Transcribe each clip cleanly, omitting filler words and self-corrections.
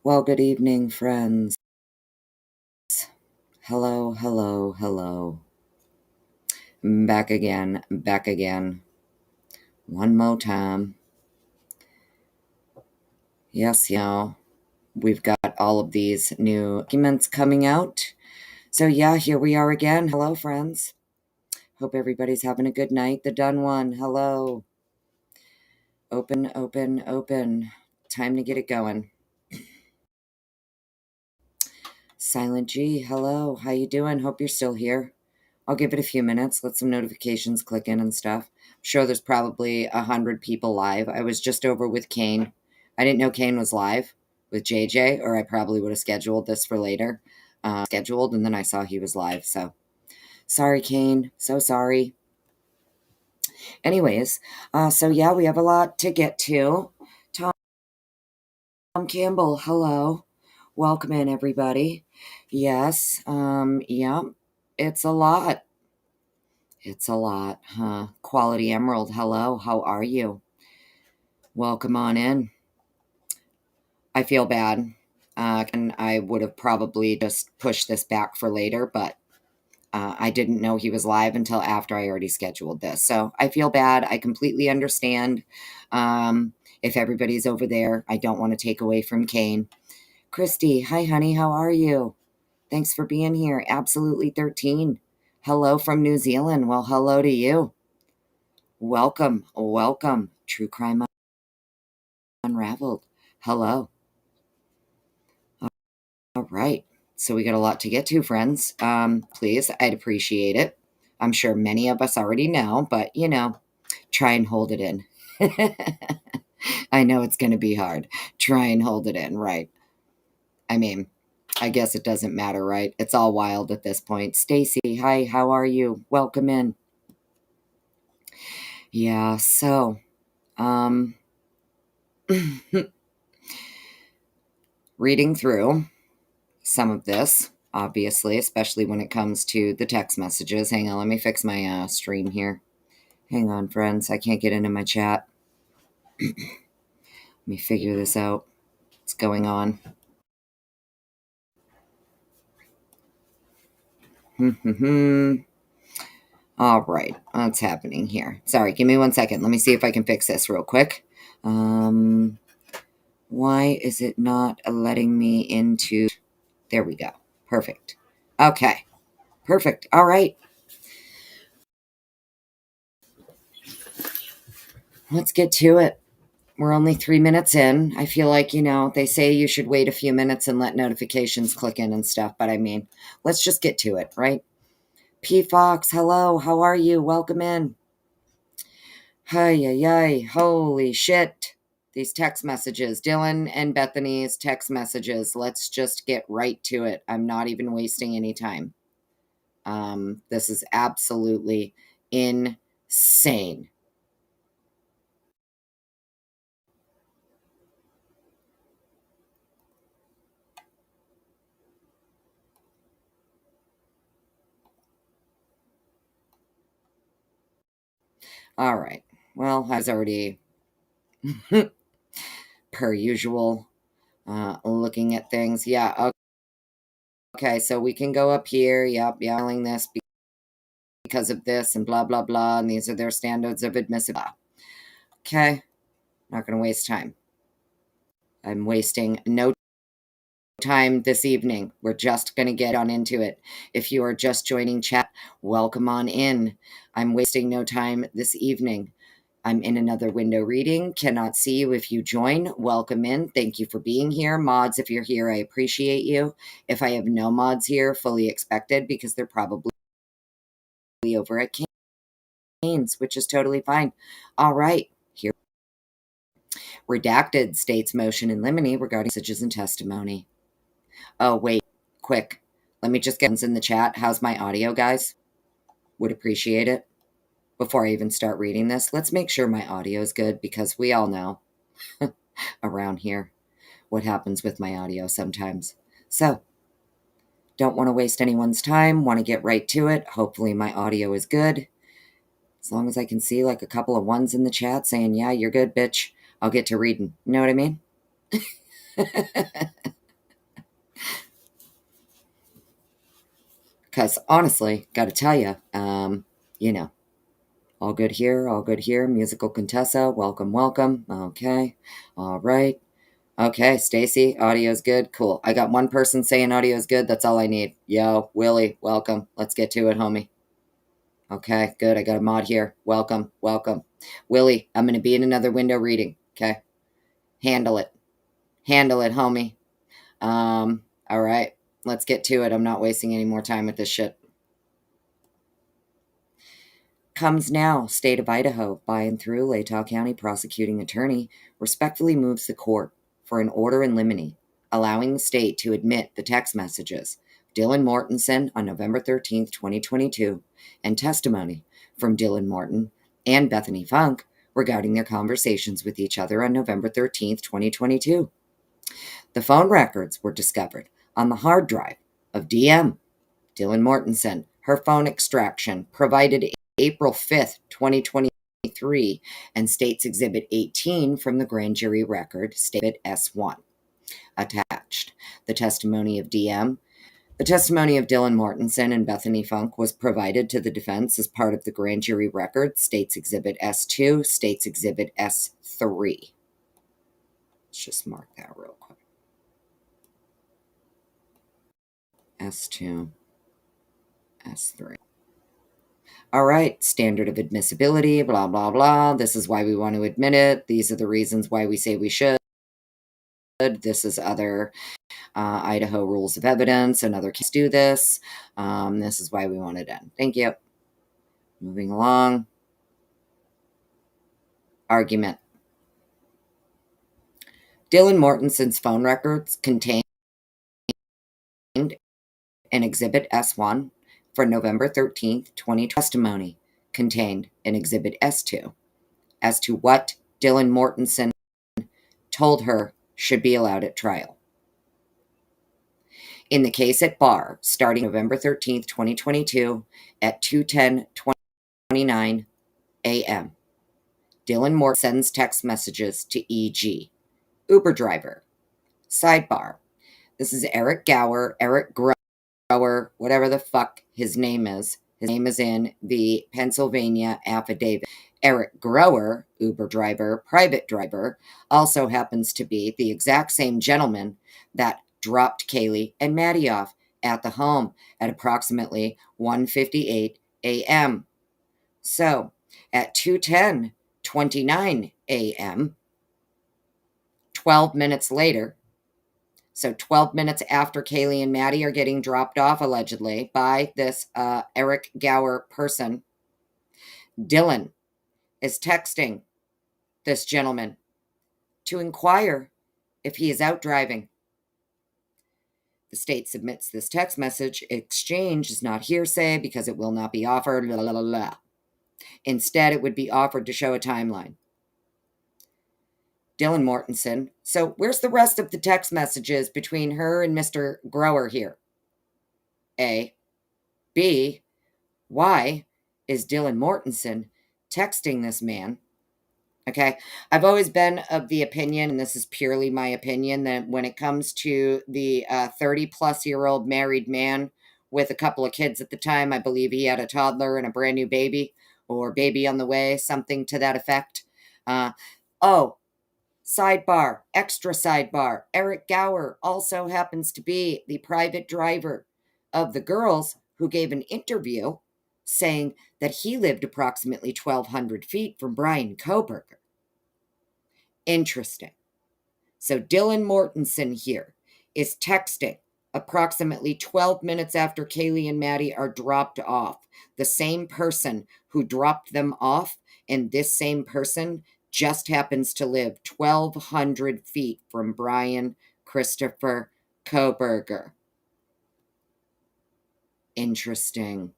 Well, good evening, friends. Hello, hello, hello. Back again, back again. One more time. Yes, we've got all of these new documents coming out. So, yeah, here we are again. Hello, friends. Hope everybody's having a good night. The done one. Hello. Open, open, open. Time to get it going. Silent G, hello. How you doing? Hope you're still here. I'll give it a few minutes, let some notifications click in and stuff. I'm sure there's probably 100 people live. I was just over with Kane. I didn't know Kane was live with JJ, or I probably would have scheduled this for later. And then I saw he was live. So sorry, Kane. So sorry. Anyways, so yeah, we have a lot to get to. Tom Campbell, hello. Welcome in, everybody. Yes, yeah, it's a lot. It's a lot, huh? Quality Emerald, hello, how are you? Welcome on in. I feel bad. And I would have probably just pushed this back for later, but I didn't know he was live until after I already scheduled this. So I feel bad. I completely understand. If everybody's over there, I don't want to take away from Kane. Christy, hi, honey, how are you? Thanks for being here. Absolutely 13. Hello from New Zealand. Well, hello to you. Welcome, welcome. True Crime Unraveled. Hello. All right. So we got a lot to get to, friends. Please, I'd appreciate it. I'm sure many of us already know, but try and hold it in. I know it's going to be hard. Try and hold it in, right? I mean, I guess it doesn't matter, right? It's all wild at this point. Stacy, hi, how are you? Welcome in. Yeah, so, reading through some of this, obviously, especially when it comes to the text messages. Hang on, let me fix my stream here. Hang on, friends. I can't get into my chat. Let me figure this out. What's going on? All right. What's happening here? Sorry, give me 1 second. Let me see if I can fix this real quick. Why is it not letting me into... There we go. Perfect. Okay. Perfect. All right. Let's get to it. We're only 3 minutes in. I feel like, they say you should wait a few minutes and let notifications click in and stuff, but I mean, let's just get to it, right? P. Fox, hello, how are you? Welcome in. Hi, holy shit. These text messages, Dylan and Bethany's text messages. Let's just get right to it. I'm not even wasting any time. This is absolutely insane. All right. Well, I was already, per usual, looking at things. Yeah. Okay. So we can go up here. Yep. Yelling this because of this and blah, blah, blah. And these are their standards of admissibility. Okay. Not going to waste time. I'm wasting no time this evening. We're just going to get on into it. If you are just joining chat, welcome on in. I'm wasting no time this evening. I'm in another window reading. Cannot see you if you join. Welcome in. Thank you for being here. Mods, if you're here, I appreciate you. If I have no mods here, fully expected because they're probably over at Cane's, which is totally fine. All right. Here. Redacted states motion in limine regarding messages and testimony. Oh, wait. Quick. Let me just get in the chat. How's my audio, guys? Would appreciate it. Before I even start reading this, let's make sure my audio is good because we all know around here what happens with my audio sometimes. So, don't want to waste anyone's time, want to get right to it. Hopefully my audio is good. As long as I can see like a couple of ones in the chat saying, yeah, you're good, bitch, I'll get to reading. You know what I mean? Because honestly, got to tell you, you know, all good here, all good here. Musical Contessa, welcome, welcome. Okay, all right. Okay, Stacy, audio's good. Cool. I got one person saying audio's good. That's all I need. Yo, Willie, welcome. Let's get to it, homie. Okay, good. I got a mod here. Welcome, welcome. Willie, I'm going to be in another window reading. Okay, handle it. Handle it, homie. All right, let's get to it. I'm not wasting any more time with this shit. Comes now, State of Idaho, by and through Latah County prosecuting attorney, respectfully moves the court for an order in limine, allowing the state to admit the text messages Dylan Mortensen on November 13th, 2022, and testimony from Dylan Morton and Bethany Funk regarding their conversations with each other on November 13th, 2022. The phone records were discovered on the hard drive of DM Dylan Mortensen. Her phone extraction provided April 5th, 2023, and State's Exhibit 18 from the grand jury record, State S1. Attached. The testimony of DM. The testimony of Dylan Mortensen and Bethany Funk was provided to the defense as part of the grand jury record, State's Exhibit S2, State's Exhibit S3. Let's just mark that real quick. S2, S3. All right, standard of admissibility, blah, blah, blah. This is why we want to admit it. These are the reasons why we say we should. This is other Idaho rules of evidence. Another case do this. This is why we want it in. Thank you. Moving along. Argument. Dylan Mortensen's phone records contained an Exhibit S1 for November 13th, 2020. Testimony contained an Exhibit S2 as to what Dylan Mortensen told her should be allowed at trial. In the case at bar, starting November 13th, 2022 at 2:10:29 a.m., Dylan Morton sends text messages to E.G., Uber driver. Sidebar. This is Eric Gower, Eric Grower, whatever the fuck his name is. His name is in the Pennsylvania affidavit. Eric Grower, Uber driver, private driver, also happens to be the exact same gentleman that dropped Kaylee and Maddie off at the home at approximately 1:58 a.m. So, at 2:10:29 a.m., 12 minutes later, so 12 minutes after Kaylee and Maddie are getting dropped off, allegedly, by this Eric Gower person, Dylan is texting this gentleman to inquire if he is out driving. The state submits this text message. Exchange is not hearsay because it will not be offered. Blah, blah, blah. Instead, it would be offered to show a timeline. Dylan Mortensen. So where's the rest of the text messages between her and Mr. Grower here? A. B. Why is Dylan Mortensen texting this man? Okay, I've always been of the opinion, and this is purely my opinion, that when it comes to the 30-plus-year-old married man with a couple of kids at the time, I believe he had a toddler and a brand new baby, or baby on the way, something to that effect. Sidebar, extra sidebar, Eric Gower also happens to be the private driver of the girls who gave an interview saying that he lived approximately 1,200 feet from Brian Kohberger. Interesting. So Dylan Mortensen here is texting approximately 12 minutes after Kaylee and Maddie are dropped off. The same person who dropped them off, and this same person just happens to live 1,200 feet from Brian Christopher Kohberger. Interesting.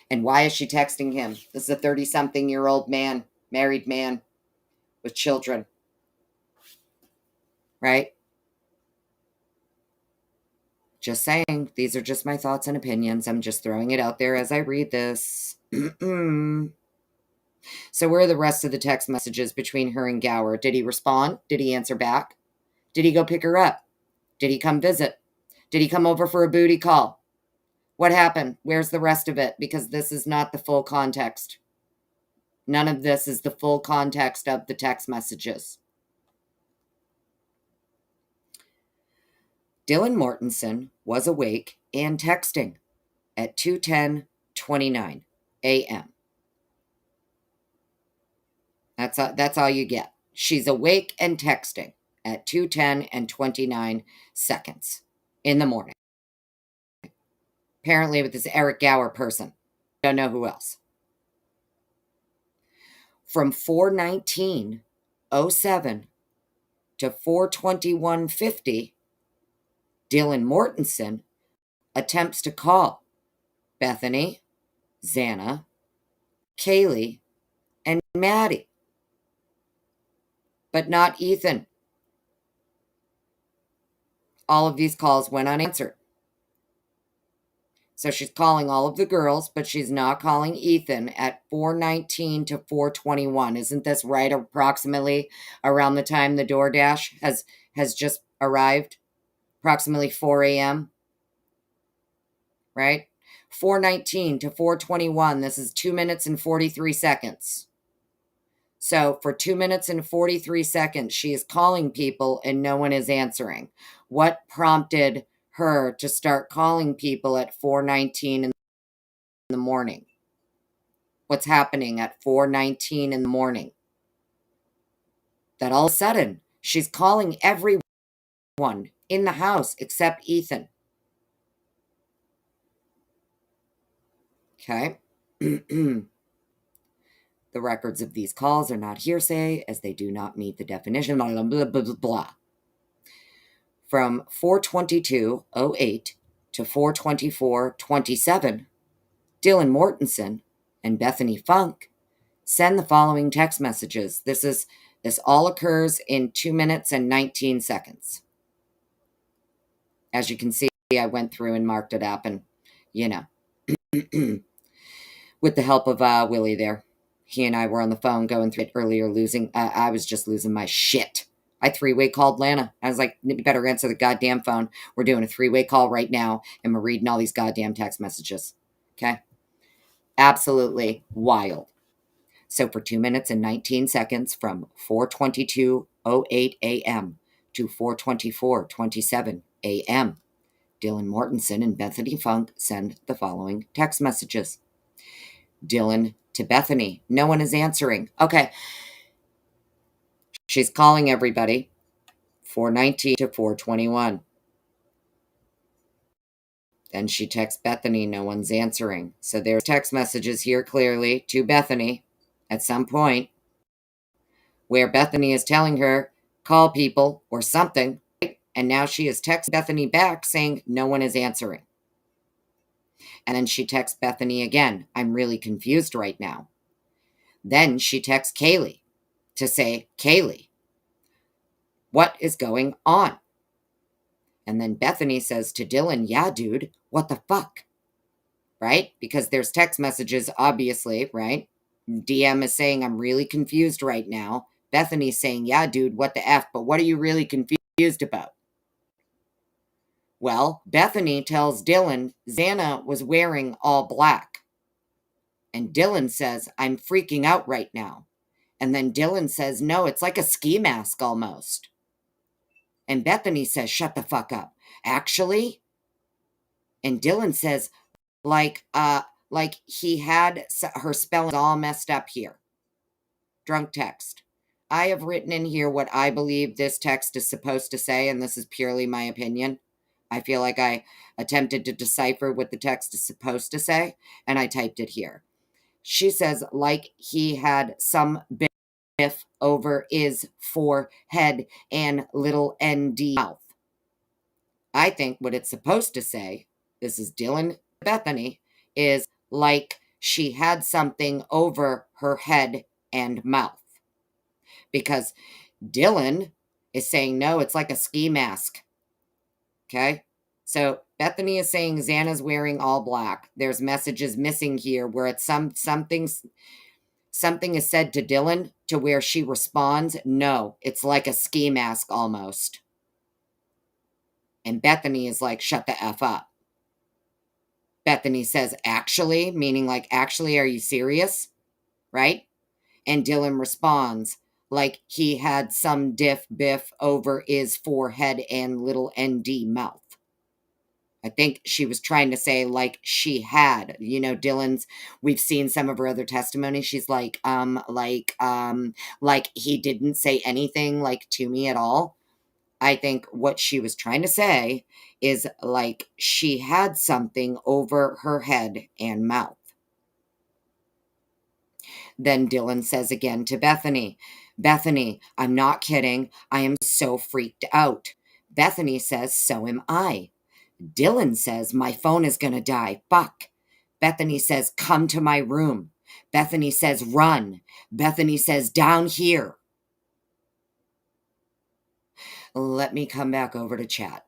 And why is she texting him? This is a 30-something-year-old man, married man with children. Right? Just saying, these are just my thoughts and opinions. I'm just throwing it out there as I read this. So where are the rest of the text messages between her and Gower? Did he respond? Did he answer back? Did he go pick her up? Did he come visit? Did he come over for a booty call? What happened? Where's the rest of it? Because this is not the full context. None of this is the full context of the text messages. Dylan Mortensen was awake and texting at 2:10:29 a.m. That's all you get. She's awake and texting at 2:10:29 in the morning. Apparently with this Eric Gower person. Don't know who else. From 4:19:07 to 4:21:50, Dylan Mortensen attempts to call Bethany, Xana, Kaylee, and Maddie, but not Ethan. All of these calls went unanswered. So she's calling all of the girls, but she's not calling Ethan at 4:19 to 4:21. Isn't this right approximately around the time the DoorDash has just arrived? Approximately 4 a.m., right? 4:19 to 4:21. This is 2 minutes and 43 seconds. So for 2 minutes and 43 seconds, she is calling people and no one is answering. What prompted her to start calling people at 4:19 in the morning? What's happening at 4:19 in the morning? That all of a sudden, she's calling everyone in the house except Ethan. Okay. The records of these calls are not hearsay, as they do not meet the definition, blah, blah, blah, blah, blah. From 4:22:08 to 4:24:27, Dylan Mortensen and Bethany Funk send the following text messages. This all occurs in 2 minutes and 19 seconds. As you can see, I went through and marked it up, and with the help of Willie there. He and I were on the phone going through it earlier, I was just losing my shit. I 3-way called Lana. I was like, you better answer the goddamn phone. We're doing a 3-way call right now, and we're reading all these goddamn text messages. Okay? Absolutely wild. So for 2 minutes and 19 seconds from 4:22:08 a.m. to 4:24:27 a.m., Dylan Mortensen and Bethany Funk send the following text messages. Dylan to Bethany. No one is answering. Okay. She's calling everybody. 4:19 to 4:21. Then she texts Bethany. No one's answering. So there's text messages here clearly to Bethany at some point where Bethany is telling her, call people or something. And now she has texted Bethany back saying no one is answering. And then she texts Bethany again. I'm really confused right now. Then she texts Kaylee to say, Kaylee, what is going on? And then Bethany says to Dylan, yeah, dude, what the fuck? Right? Because there's text messages, obviously, right? DM is saying, I'm really confused right now. Bethany's saying, yeah, dude, what the F? But what are you really confused about? Well, Bethany tells Dylan Xana was wearing all black. And Dylan says, I'm freaking out right now. And then Dylan says, no, it's like a ski mask almost. And Bethany says, shut the fuck up. Actually? And Dylan says, like he had her spelling all messed up here. Drunk text. I have written in here what I believe this text is supposed to say, and this is purely my opinion. I feel like I attempted to decipher what the text is supposed to say, and I typed it here. She says, like he had some biff over his forehead and little ND mouth. I think what it's supposed to say, this is Dylan Bethany, is like she had something over her head and mouth. Because Dylan is saying, no, it's like a ski mask. Okay? So Bethany is saying Xana's wearing all black. There's messages missing here where it's something is said to Dylan to where she responds, no, it's like a ski mask almost. And Bethany is like, shut the F up. Bethany says, actually, meaning like, actually, are you serious? Right? And Dylan responds like he had some diff biff over his forehead and little ND mouth. I think she was trying to say like she had, Dylan's, we've seen some of her other testimony. She's like he didn't say anything like to me at all. I think what she was trying to say is like she had something over her head and mouth. Then Dylan says again to Bethany, Bethany, I'm not kidding. I am so freaked out. Bethany says, so am I. Dylan says, my phone is going to die. Fuck. Bethany says, come to my room. Bethany says, run. Bethany says, down here. Let me come back over to chat.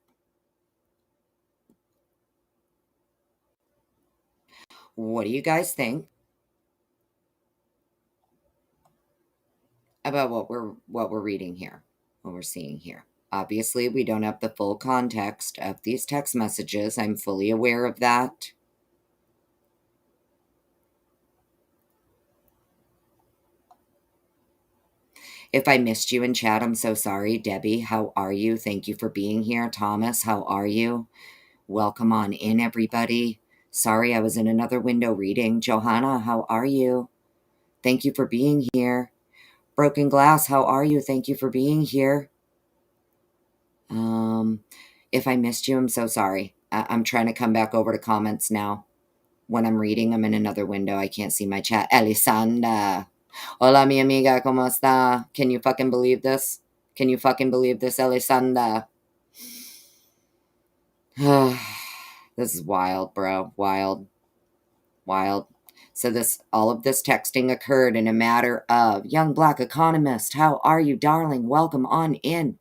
What do you guys think about what we're reading here, what we're seeing here? Obviously, we don't have the full context of these text messages. I'm fully aware of that. If I missed you in chat, I'm so sorry. Debbie, how are you? Thank you for being here. Thomas, how are you? Welcome on in, everybody. Sorry, I was in another window reading. Johanna, how are you? Thank you for being here. Broken Glass, how are you? Thank you for being here. If I missed you, I'm so sorry. I'm trying to come back over to comments now. When I'm reading, I'm in another window. I can't see my chat. Elisanda. Hola, mi amiga, ¿cómo está? Can you fucking believe this? Can you fucking believe this, Elisanda? This is wild, bro. Wild. So all of this texting occurred in a matter of, young black economist, how are you, darling? Welcome on in.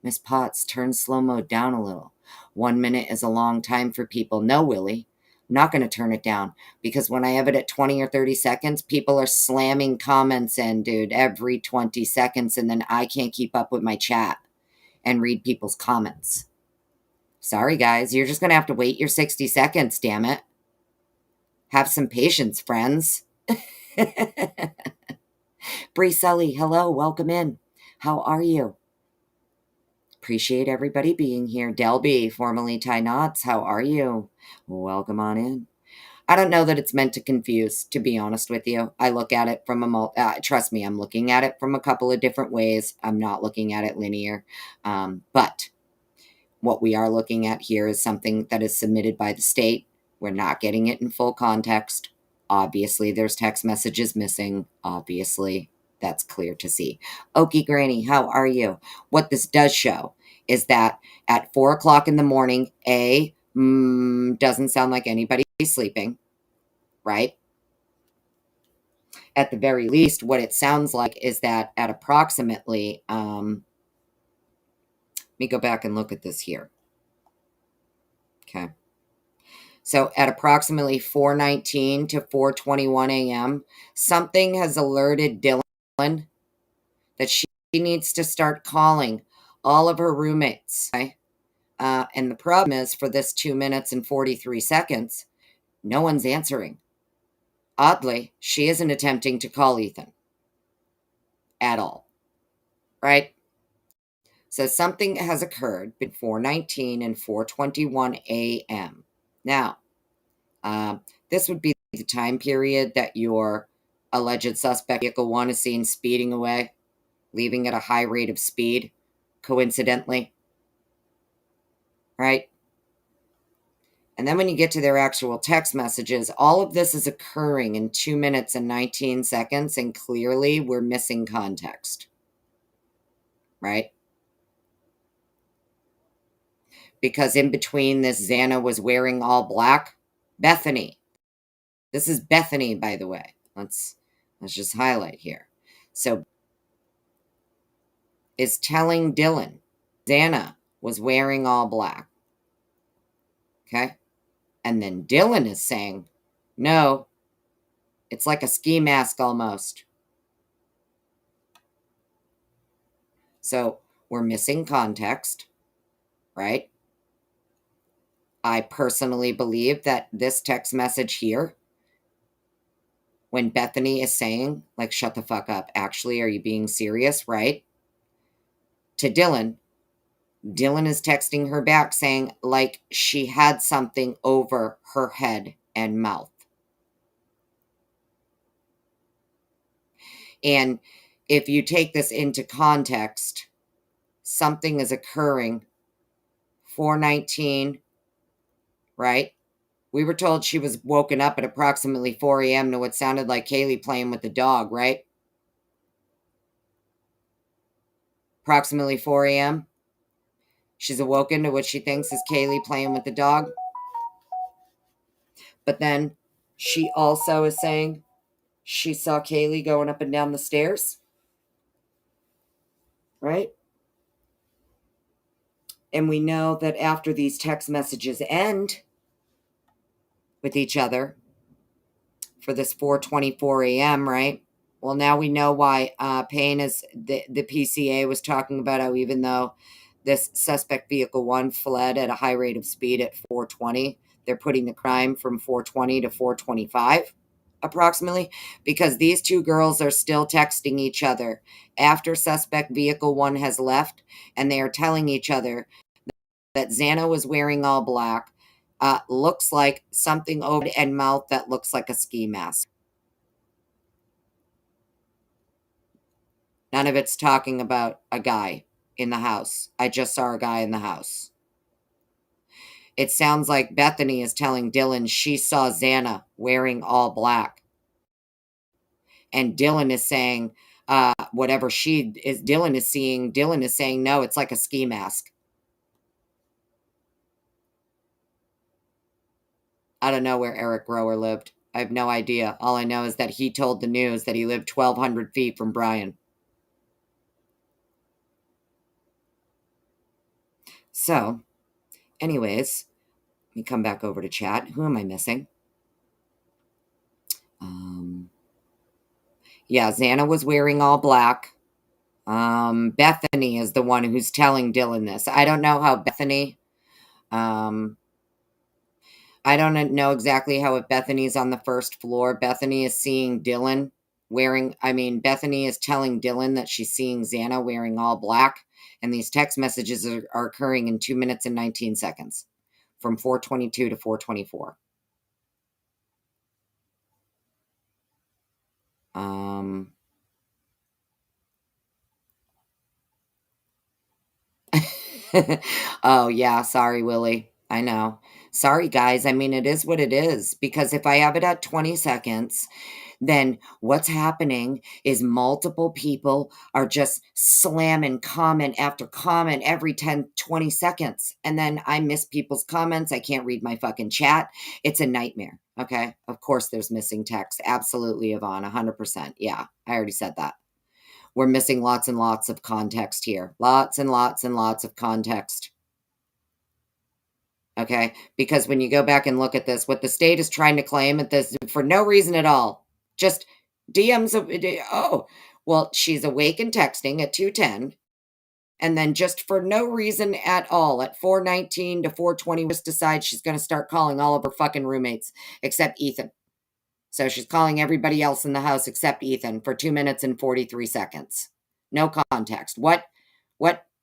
Miss Potts, turn slow-mo down a little. 1 minute is a long time for people. No, Willie. I'm not going to turn it down because when I have it at 20 or 30 seconds, people are slamming comments in, dude, every 20 seconds, and then I can't keep up with my chat and read people's comments. Sorry, guys. You're just going to have to wait your 60 seconds, damn it. Have some patience, friends. Bree Sully, hello. Welcome in. How are you? Appreciate everybody being here. Delby, formerly Tie Knots, how are you? Welcome on in. I don't know that it's meant to confuse, to be honest with you. I look at it from trust me, I'm looking at it from a couple of different ways. I'm not looking at it linear. But what we are looking at here is something that is submitted by the state. We're not getting it in full context. Obviously, there's text messages missing. Obviously, that's clear to see. Okie Granny, how are you? What this does show is that at 4 o'clock in the morning, doesn't sound like anybody's sleeping, right? At the very least, what it sounds like is that at approximately, let me go back and look at this here. Okay. So at approximately 4:19 to 4:21 a.m., something has alerted Dylan that she needs to start calling all of her roommates. Okay? And the problem is, for this 2 minutes and 43 seconds, no one's answering. Oddly, she isn't attempting to call Ethan at all, right? So something has occurred between 4:19 and 4:21 a.m. Now, this would be the time period that your alleged suspect vehicle 1 is seen speeding away, leaving at a high rate of speed, coincidentally, right? And then when you get to their actual text messages, all of this is occurring in 2 minutes and 19 seconds, and clearly we're missing context, right? Because in between this, Xana was wearing all black. Bethany. This is Bethany, by the way. Let's just highlight here. So, is telling Dylan Xana was wearing all black. Okay? And then Dylan is saying, no, it's like a ski mask almost. So we're missing context, right? I personally believe that this text message here, when Bethany is saying, like, shut the fuck up, actually, are you being serious, right? To Dylan, Dylan is texting her back saying, like, she had something over her head and mouth. And if you take this into context, something is occurring. 4:19, right? We were told she was woken up at approximately 4 a.m. to what sounded like Kaylee playing with the dog, right? Approximately 4 a.m. She's awoken to what she thinks is Kaylee playing with the dog. But then she also is saying she saw Kaylee going up and down the stairs, right? And we know that after these text messages end with each other for this 4:24 a.m., right? Well, now we know why Payne is the PCA was talking about how even though this suspect vehicle 1 fled at a high rate of speed at 4:20, they're putting the crime from 4:20 to 4:25 approximately, because these two girls are still texting each other after suspect vehicle 1 has left, and they are telling each other that Xana was wearing all black, looks like something over and mouth that looks like a ski mask. None of it's talking about a guy in the house. I just saw a guy in the house. It sounds like Bethany is telling Dylan she saw Xana wearing all black. And Dylan is saying, whatever Dylan is seeing, Dylan is saying, no, it's like a ski mask. I don't know where Eric Grower lived. I have no idea. All I know is that he told the news that he lived 1,200 feet from Brian. So, anyways, let me come back over to chat. Who am I missing? Yeah, Xana was wearing all black. Bethany is the one who's telling Dylan this. I don't know how Bethany, I don't know exactly how if Bethany's on the first floor. Bethany is seeing Dylan Bethany is telling Dylan that she's seeing Xana wearing all black. And these text messages are occurring in 2 minutes and 19 seconds from 4:22 to 4:24. Oh, yeah. Sorry, Willie. I know. Sorry, guys. I mean, it is what it is. Because if I have it at 20 seconds, then what's happening is multiple people are just slamming comment after comment every 10, 20 seconds. And then I miss people's comments. I can't read my fucking chat. It's a nightmare. Okay. Of course, there's missing text. Absolutely, Yvonne. 100%. Yeah. I already said that. We're missing lots and lots of context here. Lots and lots and lots of context. Okay? Because when you go back and look at this, what the state is trying to claim at this for no reason at all, just DMs of, oh, well, she's awake and texting at 2:10, and then just for no reason at all, at 4:19 to 4:20, just decides she's going to start calling all of her fucking roommates except Ethan. So she's calling everybody else in the house except Ethan for 2 minutes and 43 seconds. No context. What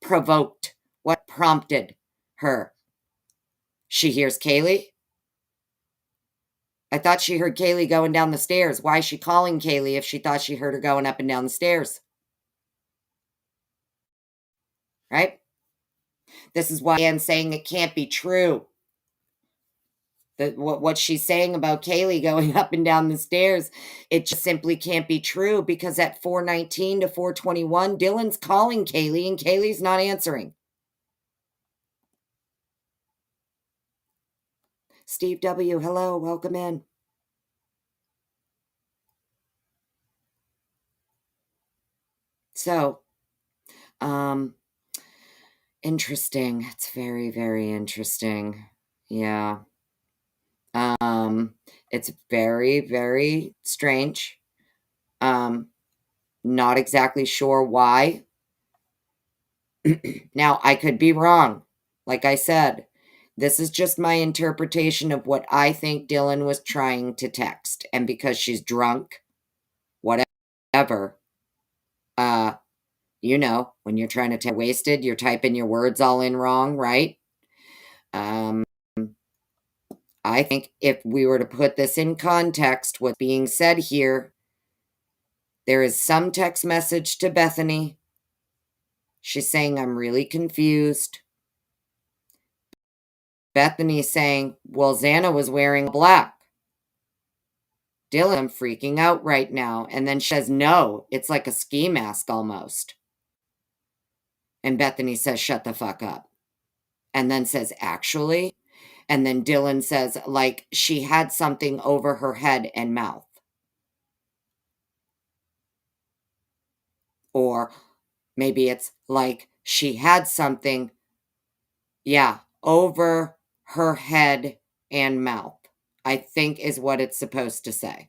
provoked, what prompted her? She hears Kaylee. I thought she heard Kaylee going down the stairs. Why is she calling Kaylee if she thought she heard her going up and down the stairs? Right? This is why Anne's saying it can't be true. What she's saying about Kaylee going up and down the stairs, it just simply can't be true, because at 4:19 to 4:21, Dylan's calling Kaylee and Kaylee's not answering. Steve W., hello, welcome in. So, interesting. It's very, very interesting. Yeah. It's very, very strange. Not exactly sure why. Now, I could be wrong. Like I said, This is just my interpretation of what I think Dylan was trying to text. And because she's drunk, whatever, you know, when you're trying to wasted, you're typing your words all in wrong, right? I think if we were to put this in context, what's being said here, there is some text message to Bethany. She's saying, I'm really confused. Bethany saying, well, Xana was wearing black. Dylan, I'm freaking out right now. And then she says, no, it's like a ski mask almost. And Bethany says, shut the fuck up. And then says, actually. And then Dylan says, like she had something over her head and mouth. Or maybe it's like she had something, over her head and mouth, I think is what it's supposed to say.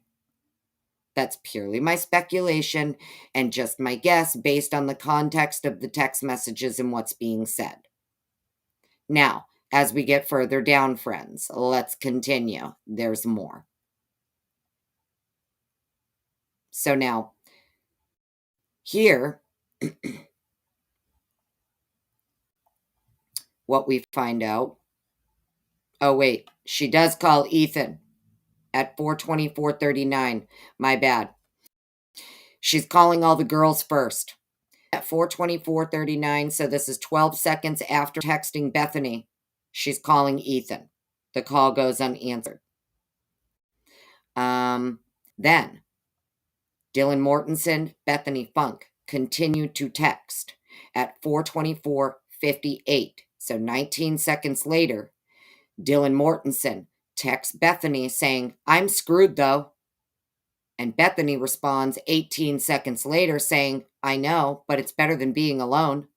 That's purely my speculation and just my guess based on the context of the text messages and what's being said. Now, as we get further down, friends, let's continue. There's more. So now, here, what we find out. Oh, wait, she does call Ethan at 4:24:39. My bad. She's calling all the girls first at 4:24:39. So this is 12 seconds after texting Bethany. She's calling Ethan. The call goes unanswered. Then Dylan Mortensen, Bethany Funk continued to text at 4:24:58. So 19 seconds later, Dylan Mortensen texts Bethany saying, I'm screwed though. And Bethany responds 18 seconds later saying, I know, but it's better than being alone.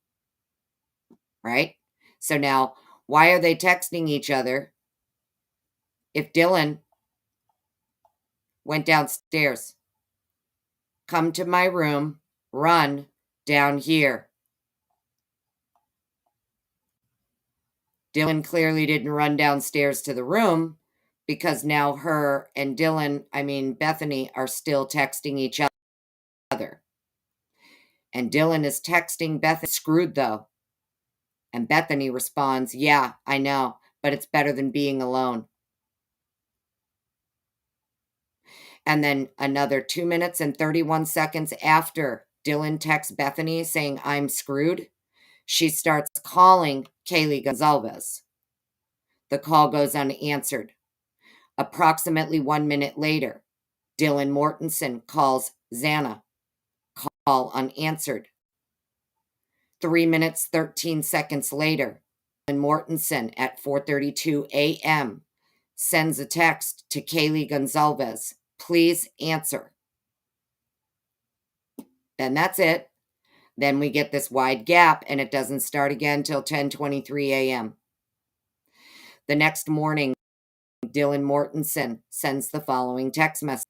Right? So now, why are they texting each other if Dylan went downstairs? Come to my room, run down here. Dylan clearly didn't run downstairs to the room because now her and Bethany are still texting each other. And Dylan is texting Bethany, screwed though. And Bethany responds, yeah, I know, but it's better than being alone. And then another 2 minutes and 31 seconds after Dylan texts Bethany saying, I'm screwed, she starts calling Kaylee Gonzalez. The call goes unanswered. Approximately 1 minute later, Dylan Mortensen calls Xana. Call unanswered. 3 minutes, 13 seconds later, Dylan Mortensen at 4:32 a.m. sends a text to Kaylee Gonzalez. Please answer. Then that's it. Then we get this wide gap, and it doesn't start again till 10:23 a.m. The next morning, Dylan Mortensen sends the following text message.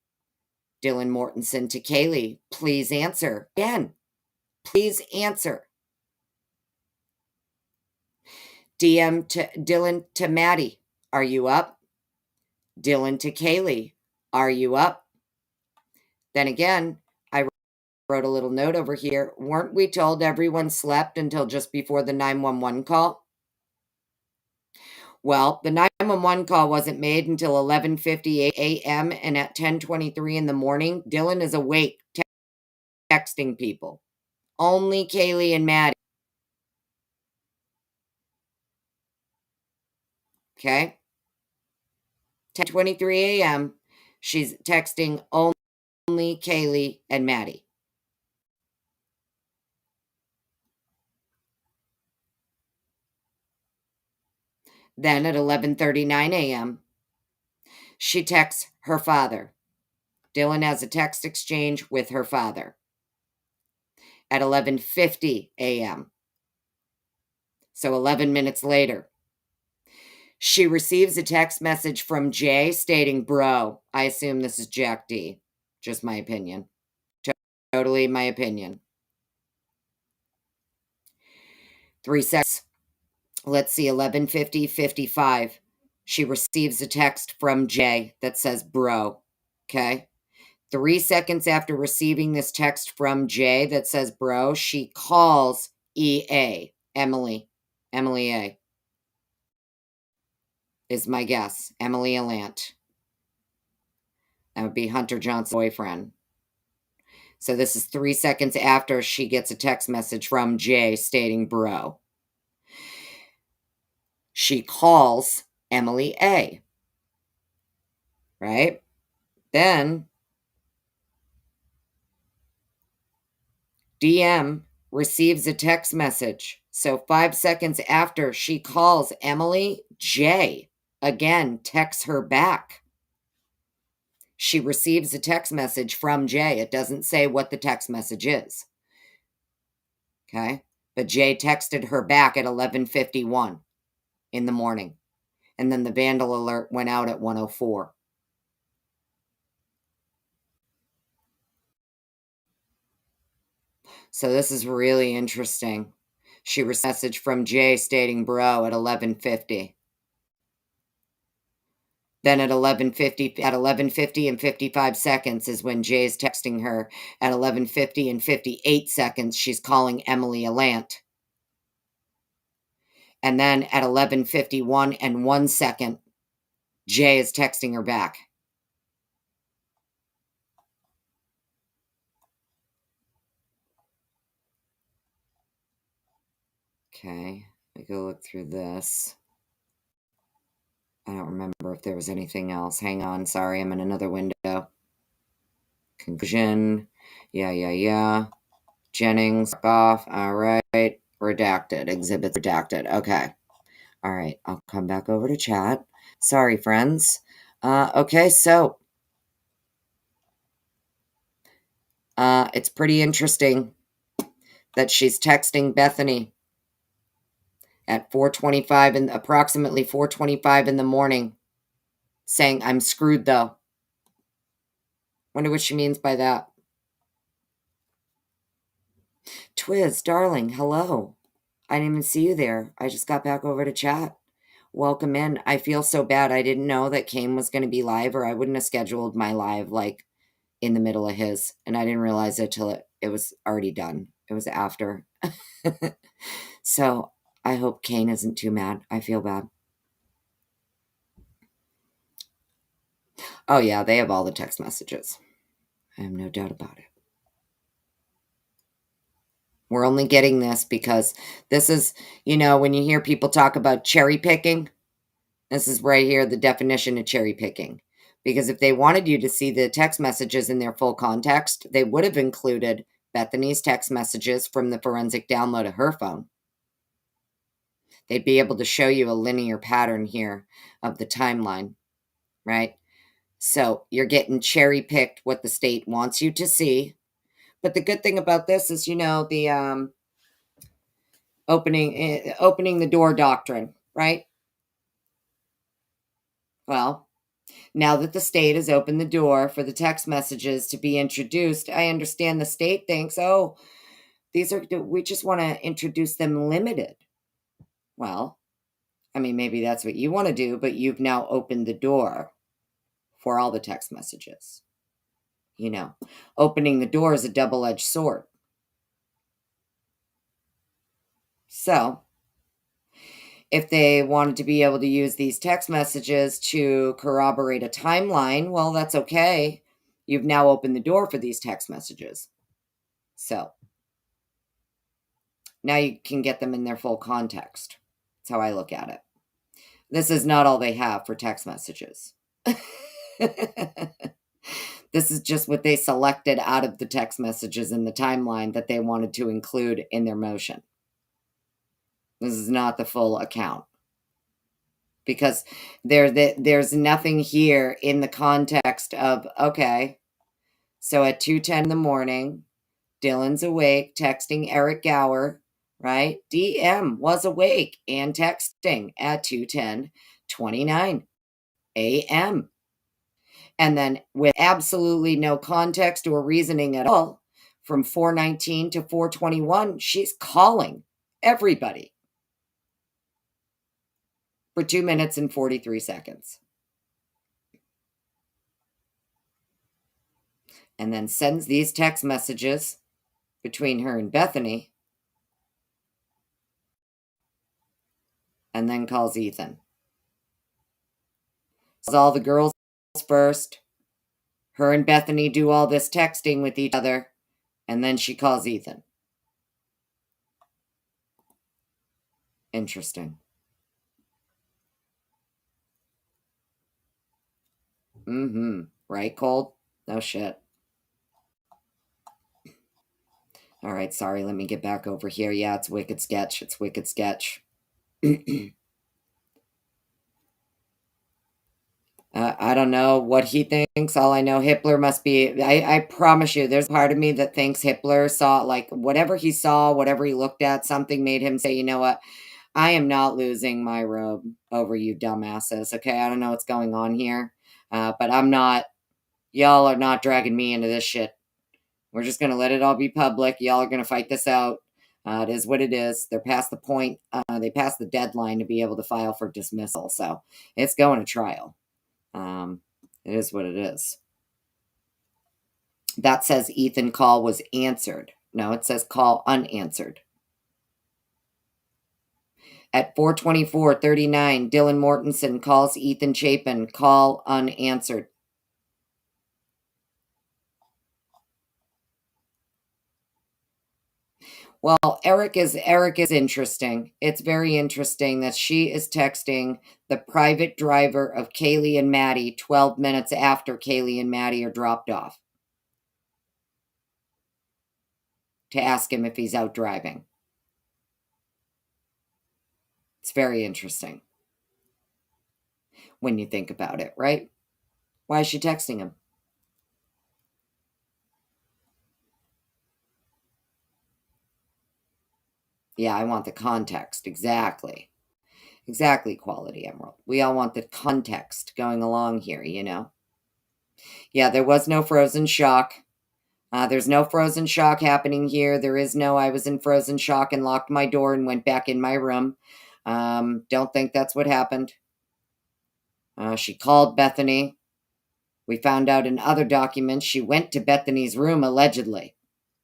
Dylan Mortensen to Kaylee, please answer. Again, please answer. DM to Dylan to Maddie, are you up? Dylan to Kaylee, are you up? Then again, I wrote a little note over here. Weren't we told everyone slept until just before the 911 call? Well, the 911 call wasn't made until 11:58 a.m. and at 10:23 in the morning, Dylan is awake texting people. Only Kaylee and Maddie. Okay? 10:23 a.m. She's texting only Kaylee and Maddie. Then at 11:39 a.m., she texts her father. Dylan has a text exchange with her father. At 11:50 a.m., so 11 minutes later, she receives a text message from Jay stating, bro, I assume this is Jack D. Just my opinion. Totally my opinion. 3 seconds. let's see, 11:50:55. She receives a text from Jay that says bro. Okay. 3 seconds after receiving this text from Jay that says bro, she calls EA, Emily. Emily A is my guess. Emily Alant. That would be Hunter Johnson's boyfriend. So this is 3 seconds after she gets a text message from Jay stating bro. She calls Emily A. Right? Then DM receives a text message. So 5 seconds after she calls Emily, J again texts her back. She receives a text message from Jay. It doesn't say what the text message is. Okay? But Jay texted her back at 11:51 in the morning. And then the vandal alert went out at 1:04. So this is really interesting. She received a message from Jay stating bro at 11:50. Then at 11:50 and 55 seconds is when Jay's texting her. At 11:50 and 58 seconds, she's calling Emily Alant. And then at 11:51 and 1 second, Jay is texting her back. Okay, I go look through this. I don't remember if there was anything else. Hang on, sorry, I'm in another window. Conclusion. Yeah. Jennings, off. All right. Redacted. Exhibits redacted. Okay. All right. I'll come back over to chat. Sorry, friends. Okay, so it's pretty interesting that she's texting Bethany at 4:25 and approximately 4:25 in the morning saying, I'm screwed though. Wonder what she means by that. Twiz, darling, hello. I didn't even see you there. I just got back over to chat. Welcome in. I feel so bad. I didn't know that Kane was going to be live, or I wouldn't have scheduled my live like in the middle of his. And I didn't realize it till it was already done. It was after. So I hope Kane isn't too mad. I feel bad. Oh, yeah, they have all the text messages. I have no doubt about it. We're only getting this because this is, when you hear people talk about cherry picking, this is right here, the definition of cherry picking. Because if they wanted you to see the text messages in their full context, they would have included Bethany's text messages from the forensic download of her phone. They'd be able to show you a linear pattern here of the timeline, right? So you're getting cherry picked what the state wants you to see. But the good thing about this is, the opening the door doctrine, right? Well, now that the state has opened the door for the text messages to be introduced, I understand the state thinks, oh, we just want to introduce them limited. Well, I mean, maybe that's what you want to do, but you've now opened the door for all the text messages. Opening the door is a double-edged sword. So, if they wanted to be able to use these text messages to corroborate a timeline, well, that's okay. You've now opened the door for these text messages. So, now you can get them in their full context. That's how I look at it. This is not all they have for text messages. This is just what they selected out of the text messages in the timeline that they wanted to include in their motion. This is not the full account. Because there's nothing here in the context of, okay, so at 2:10 in the morning, Dylan's awake, texting Eric Gower, right? DM was awake and texting at 2:10:29 a.m. And then with absolutely no context or reasoning at all, from 4:19 to 4:21, she's calling everybody. for 2 minutes and 43 seconds. And then sends these text messages between her and Bethany, and then calls Ethan. Calls all the girls first. Her and Bethany do all this texting with each other, and then she calls Ethan. Interesting. Right, Cold? No shit. All right, sorry, let me get back over here. Yeah, it's wicked sketch. It's wicked sketch. I don't know what he thinks. All I know, Hitler must be... I promise you, there's a part of me that thinks Hitler saw, like, whatever he saw, whatever he looked at, something made him say, you know what? I am not losing my robe over you dumbasses, okay? I don't know what's going on here, but I'm not... Y'all are not dragging me into this shit. We're just going to let it all be public. Y'all are going to fight this out. It is what it is. They're past the point. They passed the deadline to be able to file for dismissal, so it's going to trial. It is what it is. That says Ethan call was answered. No, it says call unanswered. At 4:24:39, Dylan Mortensen calls Ethan Chapin, call unanswered. Well, Eric is interesting. It's very interesting that she is texting the private driver of Kaylee and Maddie 12 minutes after Kaylee and Maddie are dropped off to ask him if he's out driving. It's very interesting when you think about it, right? Why is she texting him? Yeah, I want the context. Exactly. Exactly, Quality Emerald. We all want the context going along here, you know? Yeah, there was no frozen shock. There's no frozen shock happening here. There is no I was in frozen shock and locked my door and went back in my room. Don't think that's what happened. She called Bethany. We found out in other documents she went to Bethany's room allegedly.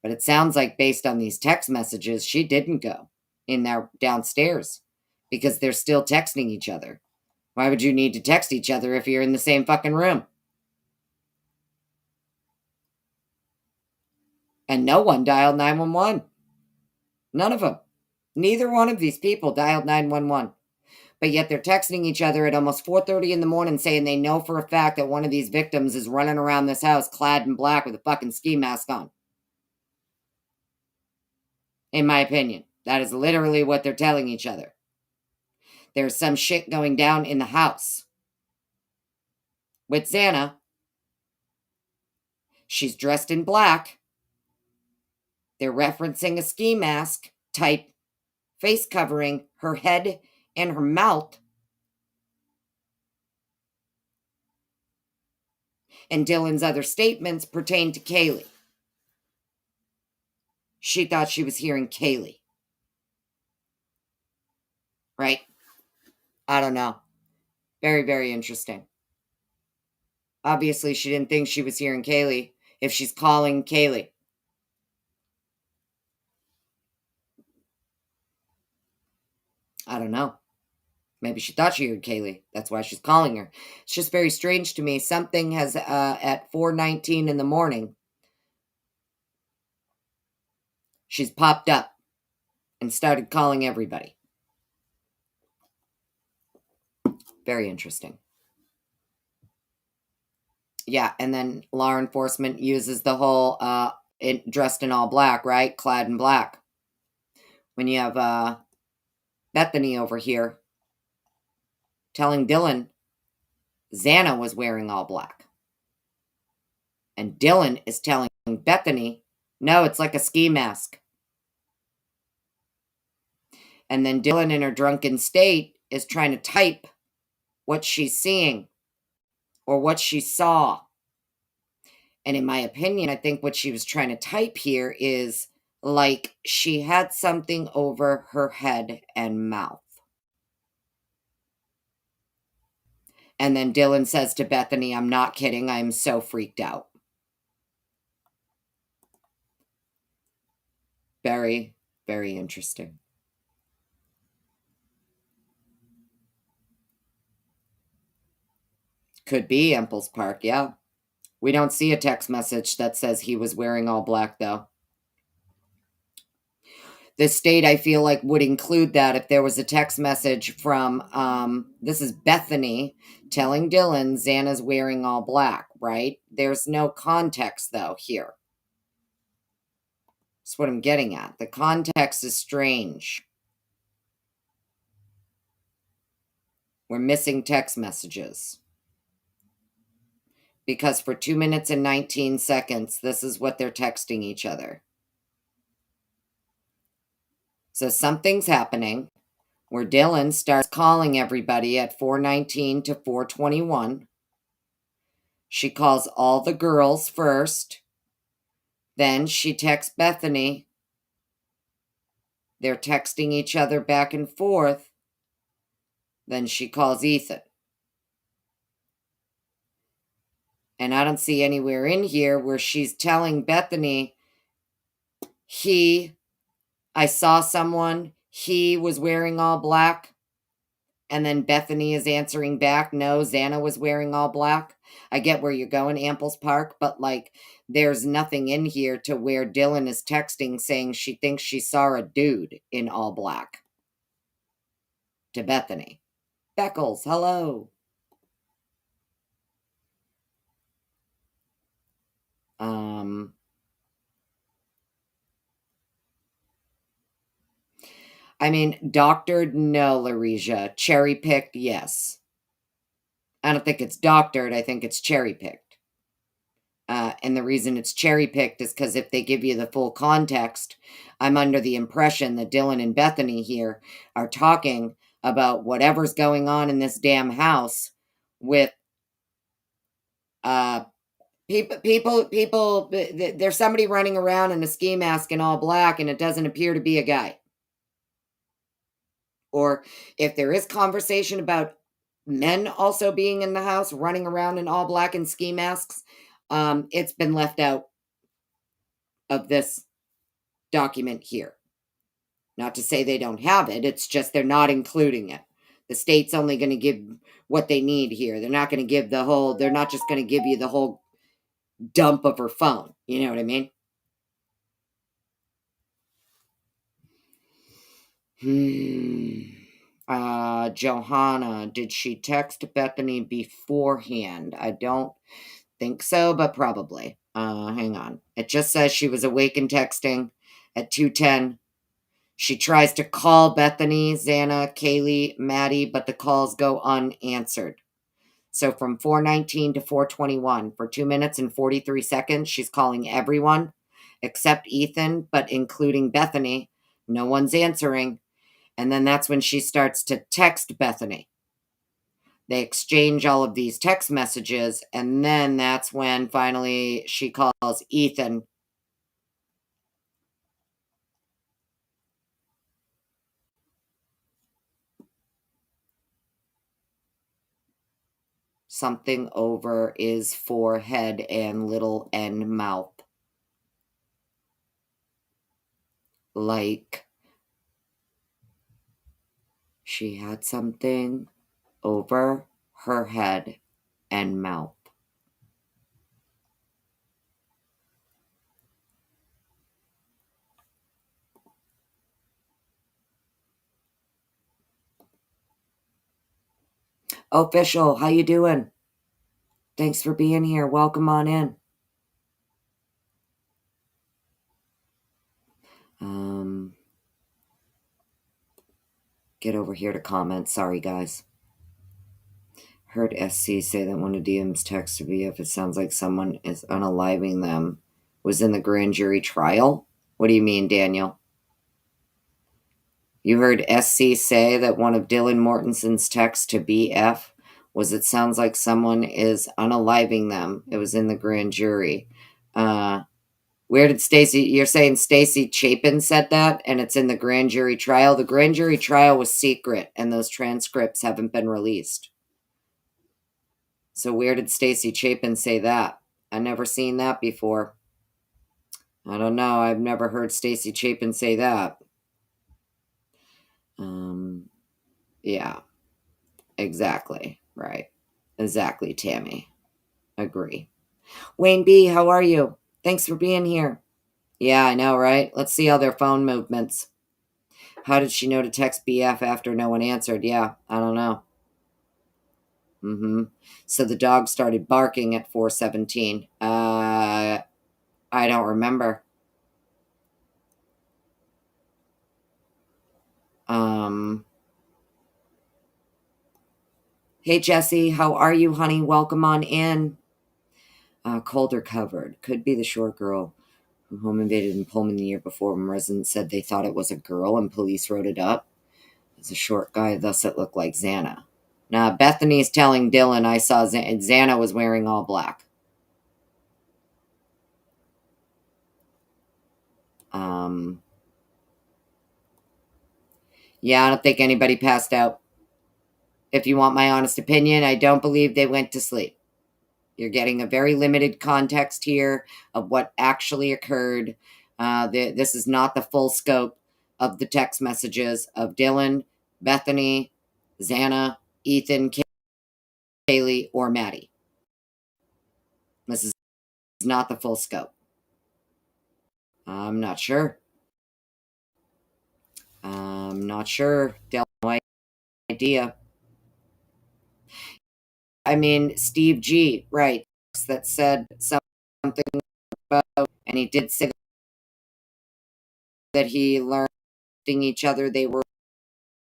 But it sounds like based on these text messages, she didn't go in there downstairs because they're still texting each other. Why would you need to text each other if you're in the same fucking room? And no one dialed 911. None of them. Neither one of these people dialed 911. But yet they're texting each other at almost 4:30 in the morning saying they know for a fact that one of these victims is running around this house clad in black with a fucking ski mask on. In my opinion, that is literally what they're telling each other. There's some shit going down in the house. With Xana, she's dressed in black. They're referencing a ski mask type face covering her head and her mouth. And Dylan's other statements pertain to Kaylee. She thought she was hearing Kaylee. Right? I don't know. Very, very interesting. Obviously, she didn't think she was hearing Kaylee if she's calling Kaylee. I don't know. Maybe she thought she heard Kaylee. That's why she's calling her. It's just very strange to me. Something has, at 4:19 in the morning, she's popped up and started calling everybody. Very interesting. Yeah, and then law enforcement uses the whole dressed in all black, right? Clad in black. When you have Bethany over here telling Dylan Xana was wearing all black. And Dylan is telling Bethany, no, it's like a ski mask. And then Dylan, in her drunken state, is trying to type what she's seeing or what she saw. And in my opinion, I think what she was trying to type here is like she had something over her head and mouth. And then Dylan says to Bethany, I'm not kidding. I'm so freaked out. Very, very interesting. Could be Emples Park, yeah. We don't see a text message that says he was wearing all black, though. The state, I feel like, would include that if there was a text message from, this is Bethany telling Dylan Xana's wearing all black, right? There's no context, though, here. That's what I'm getting at. The context is strange. We're missing text messages. Because for 2 minutes and 19 seconds, this is what they're texting each other. So something's happening where Dylan starts calling everybody at 4:19 to 4:21. She calls all the girls first. Then she texts Bethany. They're texting each other back and forth. Then she calls Ethan. And I don't see anywhere in here where she's telling Bethany, I saw someone, he was wearing all black. And then Bethany is answering back, no, Xana was wearing all black. I get where you're going, Amples Park, but like there's nothing in here to where Dylan is texting saying she thinks she saw a dude in all black to Bethany. Beckles, hello. I mean, doctored, no, Laresia. Cherry-picked, yes. I don't think it's doctored. I think it's cherry-picked. And the reason it's cherry-picked is because if they give you the full context, I'm under the impression that Dylan and Bethany here are talking about whatever's going on in this damn house with people. There's somebody running around in a ski mask in all black, and it doesn't appear to be a guy. Or if there is conversation about men also being in the house, running around in all black and ski masks, it's been left out of this document here. Not to say they don't have it, it's just they're not including it. The state's only going to give what they need here. They're not going to give they're not just going to give you the whole dump of her phone. You know what I mean? Johanna, did she text Bethany beforehand? I don't think so, but probably. Hang on. It just says she was awake and texting at 2:10. She tries to call Bethany, Xana, Kaylee, Maddie, but the calls go unanswered. So from 4:19 to 4:21, for 2 minutes and 43 seconds, she's calling everyone except Ethan, but including Bethany. No one's answering. And then that's when she starts to text Bethany. They exchange all of these text messages, and then that's when finally she calls Ethan. Something over his forehead and little N mouth. Like she had something over her head and mouth. Official, how you doing? Thanks for being here. Welcome on in. Get over here to comment. Sorry, guys. Heard SC say that one of DM's texts to be if it sounds like someone is unaliving them was in the grand jury trial. What do you mean, Daniel? You heard SC say that one of Dylan Mortenson's texts to BF was it sounds like someone is unaliving them. It was in the grand jury. Where did Stacy, you're saying Stacy Chapin said that and it's in the grand jury trial? The grand jury trial was secret and those transcripts haven't been released. So where did Stacy Chapin say that? I never seen that before. I don't know. I've never heard Stacy Chapin say that. Yeah, exactly. Right. Exactly, Tammy. Agree. Wayne B., how are you? Thanks for being here. Yeah, I know, right? Let's see all their phone movements. How did she know to text BF after no one answered? Yeah, I don't know. So the dog started barking at 4:17. I don't remember. Hey, Jesse, how are you, honey? Welcome on in. Colder covered. Could be the short girl who home invaded in Pullman the year before when residents said they thought it was a girl and police wrote it up. It's a short guy, thus it looked like Xana. Now, Bethany's telling Dylan I saw Xana was wearing all black. Yeah, I don't think anybody passed out. If you want my honest opinion, I don't believe they went to sleep. You're getting a very limited context here of what actually occurred. This is not the full scope of the text messages of Dylan, Bethany, Xana, Ethan, Kaylee, or Maddie. This is not the full scope. I'm not sure. Dylan, no idea. I mean, Steve G, right, that said something about, and he did say that he learned each other. They were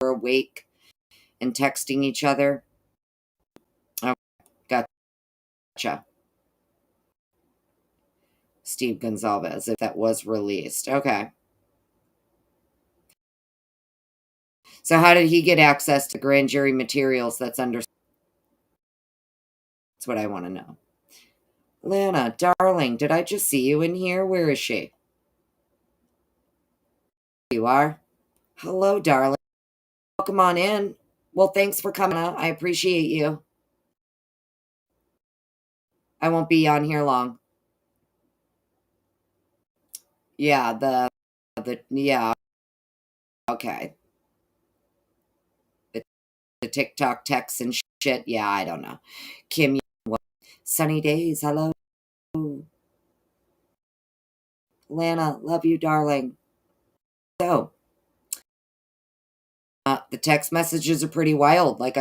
awake and texting each other. Oh, gotcha. Steve Gonzalez, if that was released. Okay. So how did he get access to grand jury materials that's under? That's what I want to know. Lana, darling, did I just see you in here? Where is she? You are? Hello, darling. Welcome on in. Well, thanks for coming out. I appreciate you. I won't be on here long. Yeah, yeah. Okay. The TikTok texts and shit. Yeah, I don't know. Kim, sunny days. Hello. Lana, love you, darling. So, the text messages are pretty wild. Like,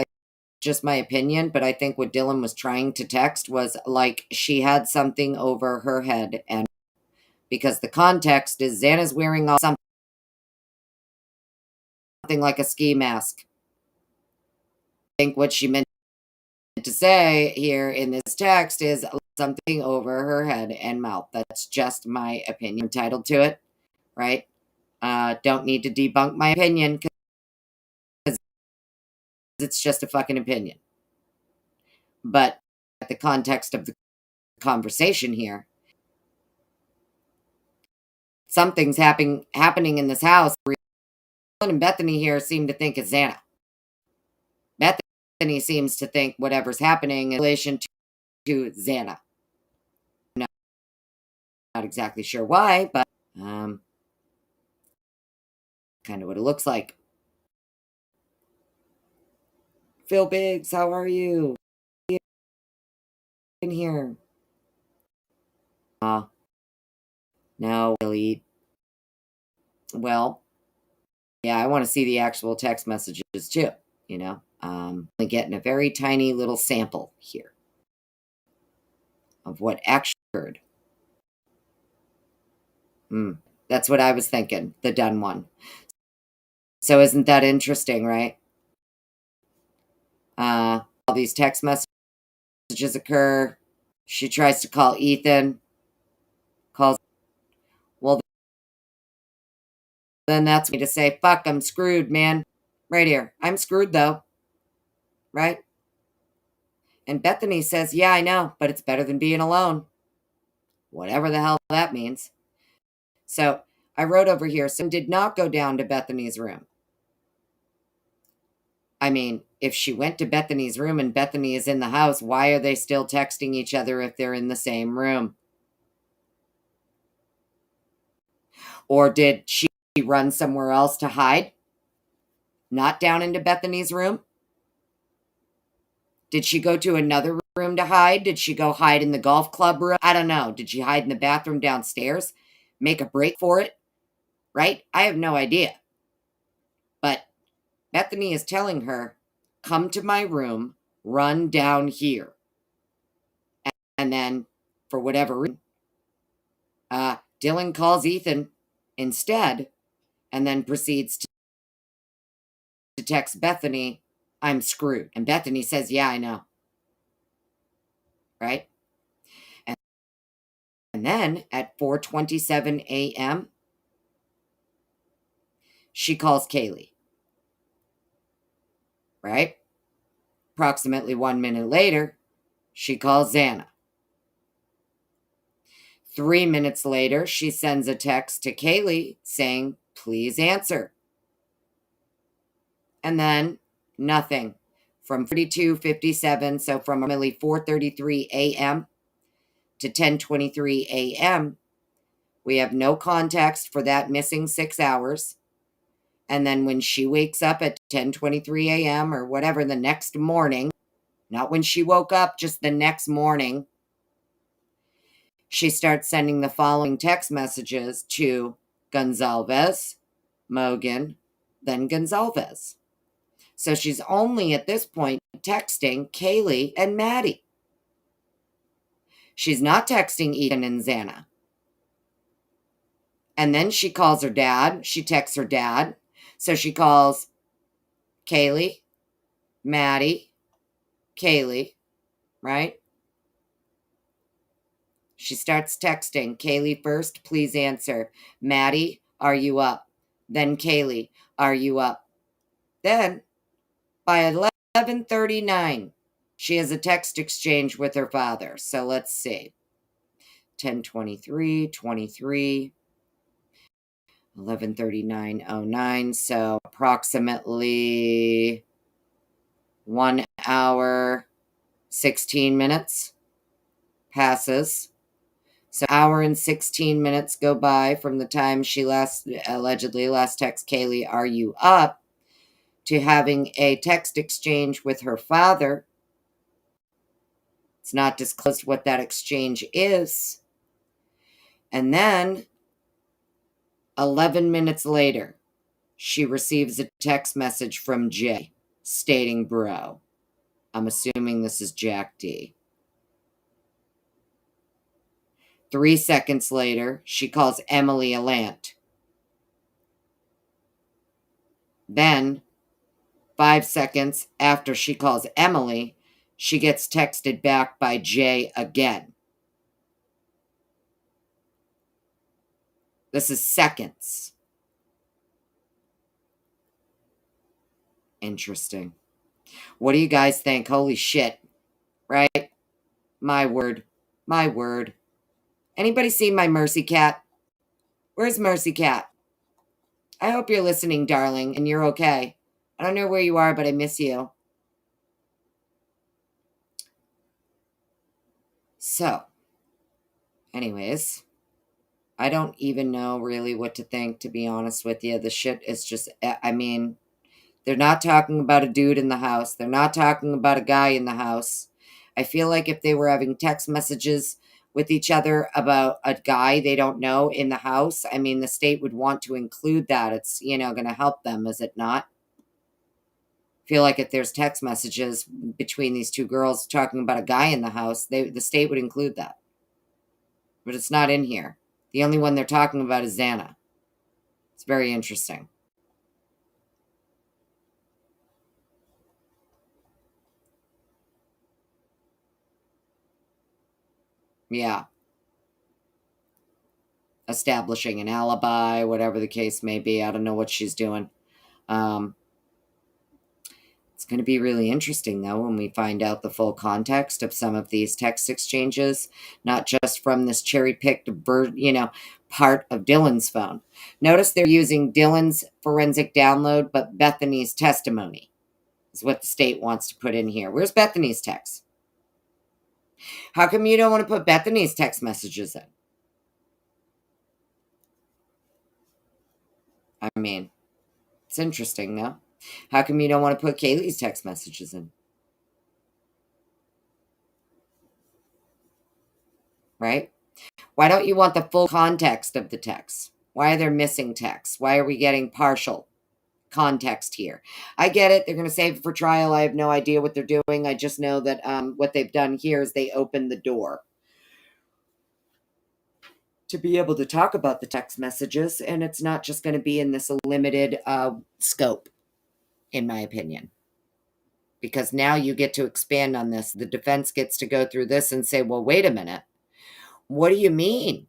just my opinion, but I think what Dylan was trying to text was like she had something over her head, and because the context is Xana's wearing something like a ski mask. I think what she meant to say here in this text is something over her head and mouth. That's just my opinion. I'm entitled to it, right? Don't need to debunk my opinion because it's just a fucking opinion. But the context of the conversation here, something's happening in this house. And Bethany here seem to think it's Xana. Bethany seems to think whatever's happening in relation to Xana. I'm not exactly sure why, but kind of what it looks like. Phil Biggs, how are you? In here. No, really. Well, yeah, I want to see the actual text messages too, you know. Only getting a very tiny little sample here of what actually occurred. That's what I was thinking, the done one. So isn't that interesting, right? All these text messages occur. She tries to call Ethan. Calls. Well, then that's me to say, fuck, I'm screwed, man. Right here. I'm screwed, though. Right? And Bethany says, yeah, I know, but it's better than being alone. Whatever the hell that means. So I wrote over here, so did not go down to Bethany's room. I mean, if she went to Bethany's room and Bethany is in the house, why are they still texting each other if they're in the same room? Or did she run somewhere else to hide? Not down into Bethany's room? Did she go to another room to hide? Did she go hide in the golf club room? I don't know. Did she hide in the bathroom downstairs? Make a break for it? Right? I have no idea. But Bethany is telling her, come to my room, run down here. And then, for whatever reason, Dylan calls Ethan instead and then proceeds to text Bethany, I'm screwed. And Bethany says, yeah, I know. Right? And then at 4:27 a.m., she calls Kaylee. Right? Approximately 1 minute later, she calls Xana. 3 minutes later, she sends a text to Kaylee saying, please answer. And then nothing. From 32:57, so from approximately 4:33 a.m. to 10:23 a.m., we have no context for that missing 6 hours. And then when she wakes up at 10:23 a.m. or whatever the next morning, not when she woke up, just the next morning, she starts sending the following text messages to Gonzalez, Mogan, then Gonzalez. So she's only at this point texting Kaylee and Maddie. She's not texting Ethan and Xana. And then she calls her dad. She texts her dad. So she calls Kaylee, Maddie, Kaylee, right? She starts texting Kaylee first, please answer. Maddie, are you up? Then Kaylee, are you up? Then by 11:39, she has a text exchange with her father. So let's see. 10:23, 23, 11:39:09. So approximately 1 hour, 16 minutes passes. So hour and 16 minutes go by from the time she allegedly last text Kaylee, are you up? To having a text exchange with her father. It's not disclosed what that exchange is. And then 11 minutes later, she receives a text message from Jay stating bro. I'm assuming this is Jack D. 3 seconds later, she calls Emily Alant. Then, 5 seconds after she calls Emily, she gets texted back by Jay again. This is seconds. Interesting. What do you guys think? Holy shit. Right? My word. My word. Anybody see my Mercy Cat? Where's Mercy Cat? I hope you're listening, darling, and you're okay. I don't know where you are, but I miss you. So, anyways, I don't even know really what to think, to be honest with you. The shit is just, I mean, they're not talking about a dude in the house. They're not talking about a guy in the house. I feel like if they were having text messages with each other about a guy they don't know in the house, I mean, the state would want to include that. It's, going to help them, is it not? I feel like if there's text messages between these two girls talking about a guy in the house, the state would include that. But it's not in here. The only one they're talking about is Xana. It's very interesting. Yeah. Establishing an alibi, whatever the case may be. I don't know what she's doing. It's going to be really interesting, though, when we find out the full context of some of these text exchanges, not just from this cherry-picked, part of Dylan's phone. Notice they're using Dylan's forensic download, but Bethany's testimony. is what the state wants to put in here. Where's Bethany's text? How come you don't want to put Bethany's text messages in? I mean, it's interesting, no? How come you don't want to put Kaylee's text messages in? Right? Why don't you want the full context of the text? Why are there missing texts? Why are we getting partial context here? I get it. They're going to save it for trial. I have no idea what they're doing. I just know that what they've done here is they opened the door to be able to talk about the text messages, and it's not just going to be in this limited scope, in my opinion. Because now you get to expand on this. The defense gets to go through this and say, well, wait a minute. What do you mean?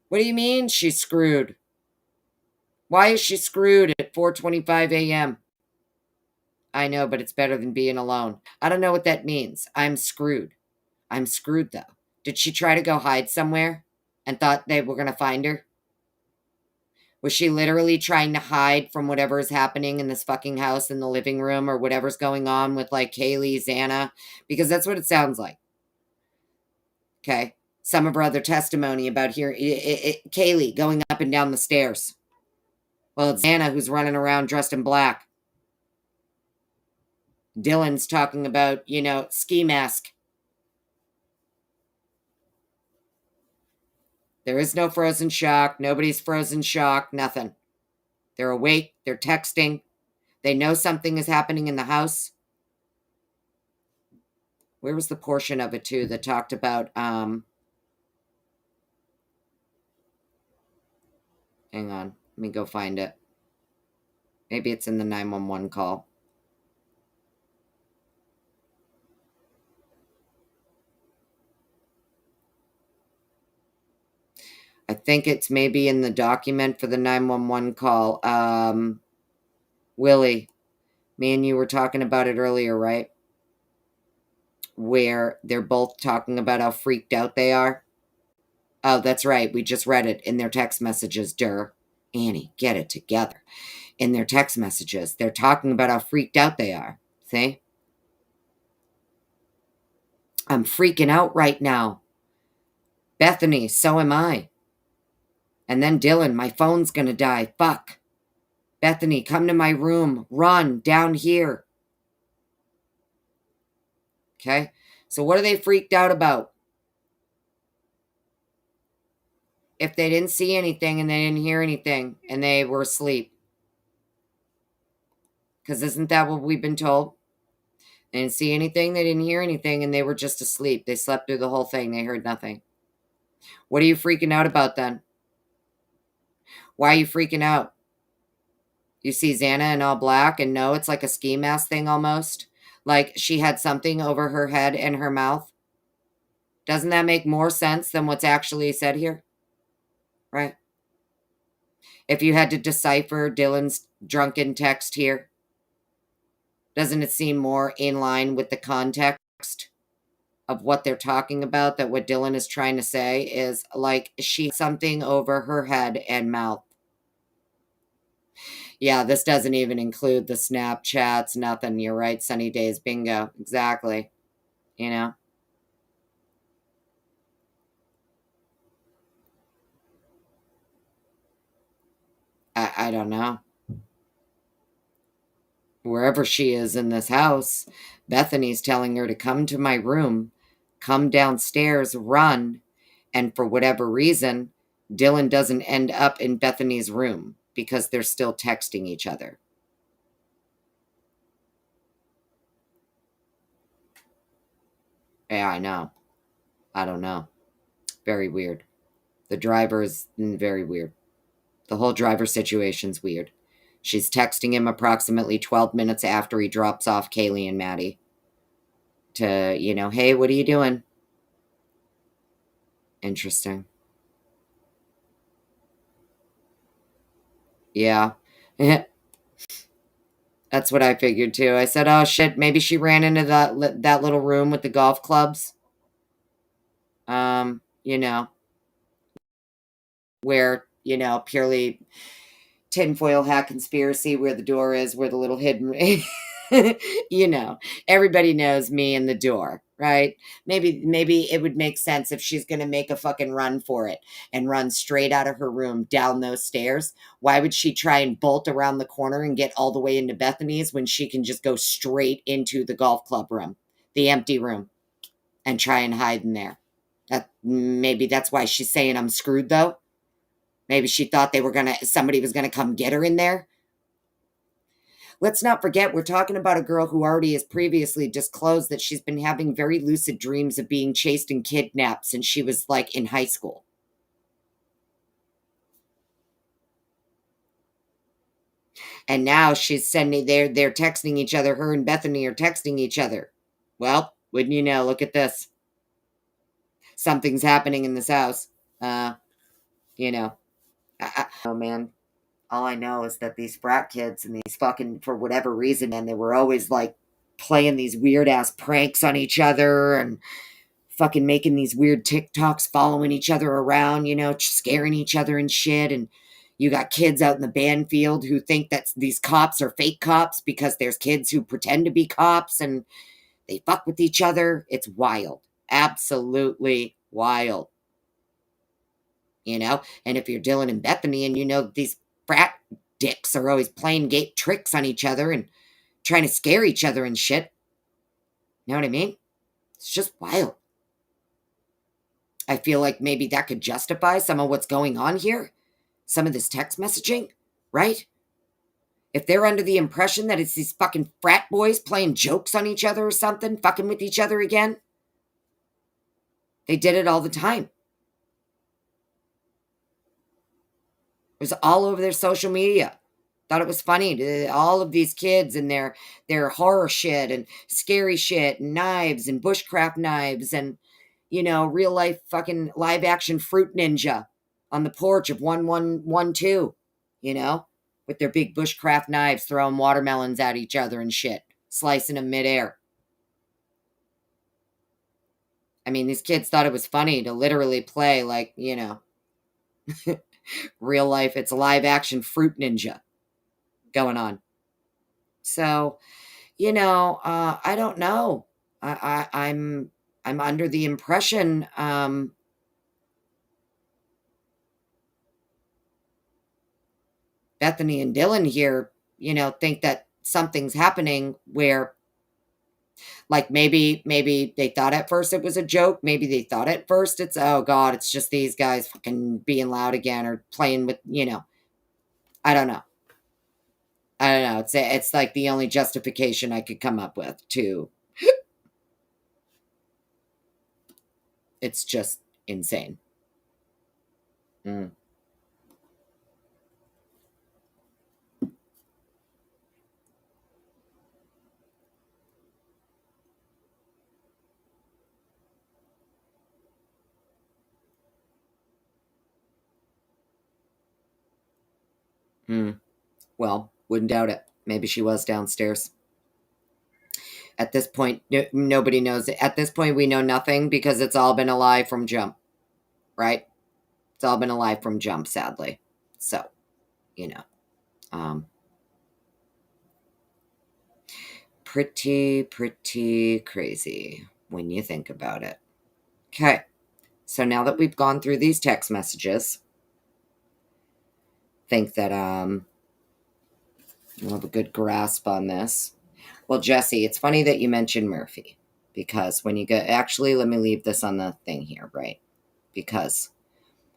What do you mean she's screwed? Why is she screwed at 4:25 a.m.? I know, but it's better than being alone. I don't know what that means. I'm screwed. I'm screwed, though. Did she try to go hide somewhere and thought they were going to find her? Was she literally trying to hide from whatever is happening in this fucking house in the living room or whatever's going on with, like, Kaylee, Xana? Because that's what it sounds like. Okay? Some of her other testimony about here, Kaylee going up and down the stairs. Well, it's Xana who's running around dressed in black. Dylan's talking about, ski mask. There is no frozen shock. Nobody's frozen shock. Nothing. They're awake. They're texting. They know something is happening in the house. Where was the portion of it, too, that talked about, hang on. Let me go find it. Maybe it's in the 911 call. I think it's maybe in the document for the 911 call. Willie, me and you were talking about it earlier, right? Where they're both talking about how freaked out they are. Oh, that's right. We just read it in their text messages, Annie, get it together. In their text messages, they're talking about how freaked out they are. See? I'm freaking out right now. Bethany, so am I. And then Dylan, my phone's gonna die. Fuck. Bethany, come to my room. Run down here. Okay? So what are they freaked out about? If they didn't see anything and they didn't hear anything and they were asleep. Because isn't that what we've been told? They didn't see anything, they didn't hear anything, and they were just asleep. They slept through the whole thing. They heard nothing. What are you freaking out about then? Why are you freaking out? You see Xana in all black and no, it's like a ski mask thing almost. Like she had something over her head and her mouth. Doesn't that make more sense than what's actually said here? Right? If you had to decipher Dylan's drunken text here, doesn't it seem more in line with the context of what they're talking about? That what Dylan is trying to say is like she had something over her head and mouth. Yeah, this doesn't even include the Snapchats, nothing. You're right, sunny days, bingo. Exactly. You know? I don't know. Wherever she is in this house, Bethany's telling her to come to my room, come downstairs, run, and for whatever reason, Dylan doesn't end up in Bethany's room because they're still texting each other. Yeah, I know. I don't know. Very weird. The driver is very weird. The whole driver situation's weird. She's texting him approximately 12 minutes after he drops off Kaylee and Maddie to, hey, what are you doing? Interesting. Yeah. That's what I figured too. I said, oh shit, maybe she ran into that little room with the golf clubs. Where, purely tinfoil hat conspiracy, where the door is, where the little hidden, you know, everybody knows me and the door, right? Maybe it would make sense if she's going to make a fucking run for it and run straight out of her room down those stairs. Why would she try and bolt around the corner and get all the way into Bethany's when she can just go straight into the golf club room, the empty room, and try and hide in there? Maybe that's why she's saying I'm screwed, though. Maybe she thought somebody was gonna come get her in there. Let's not forget, we're talking about a girl who already has previously disclosed that she's been having very lucid dreams of being chased and kidnapped since she was like in high school. And now she's they're texting each other. Her and Bethany are texting each other. Well, wouldn't you know, look at this. Something's happening in this house. You know. Oh man. All I know is that these frat kids and these fucking, for whatever reason, and they were always like playing these weird ass pranks on each other and fucking making these weird TikToks, following each other around, scaring each other and shit. And you got kids out in the Banfield who think that these cops are fake cops because there's kids who pretend to be cops and they fuck with each other. It's wild. Absolutely wild. And if you're Dylan and Bethany and these frat dicks are always playing tricks on each other and trying to scare each other and shit. You know what I mean? It's just wild. I feel like maybe that could justify some of what's going on here. Some of this text messaging, right? If they're under the impression that it's these fucking frat boys playing jokes on each other or something, fucking with each other again. They did it all the time. It was all over their social media. Thought it was funny. All of these kids and their horror shit and scary shit and knives and bushcraft knives and, real life fucking live action fruit ninja on the porch of 1112, with their big bushcraft knives throwing watermelons at each other and shit, slicing them midair. I mean, these kids thought it was funny to literally play like, real life. It's a live action fruit ninja going on. So, I don't know. I'm under the impression Bethany and Dylan here, think that something's happening where, like, maybe they thought at first it was a joke. Maybe they thought at first it's, oh God, it's just these guys fucking being loud again or playing with, I don't know. It's like the only justification I could come up with to. It's just insane. Mm. Well, wouldn't doubt it. Maybe she was downstairs. At this point, nobody knows it. At this point, we know nothing because it's all been a lie from jump, right? It's all been a lie from jump, sadly. So, pretty crazy when you think about it. Okay, so now that we've gone through these text messages, think that we'll have a good grasp on this. Well, Jesse, it's funny that you mentioned Murphy because when you get, actually, let me leave this on the thing here, right? Because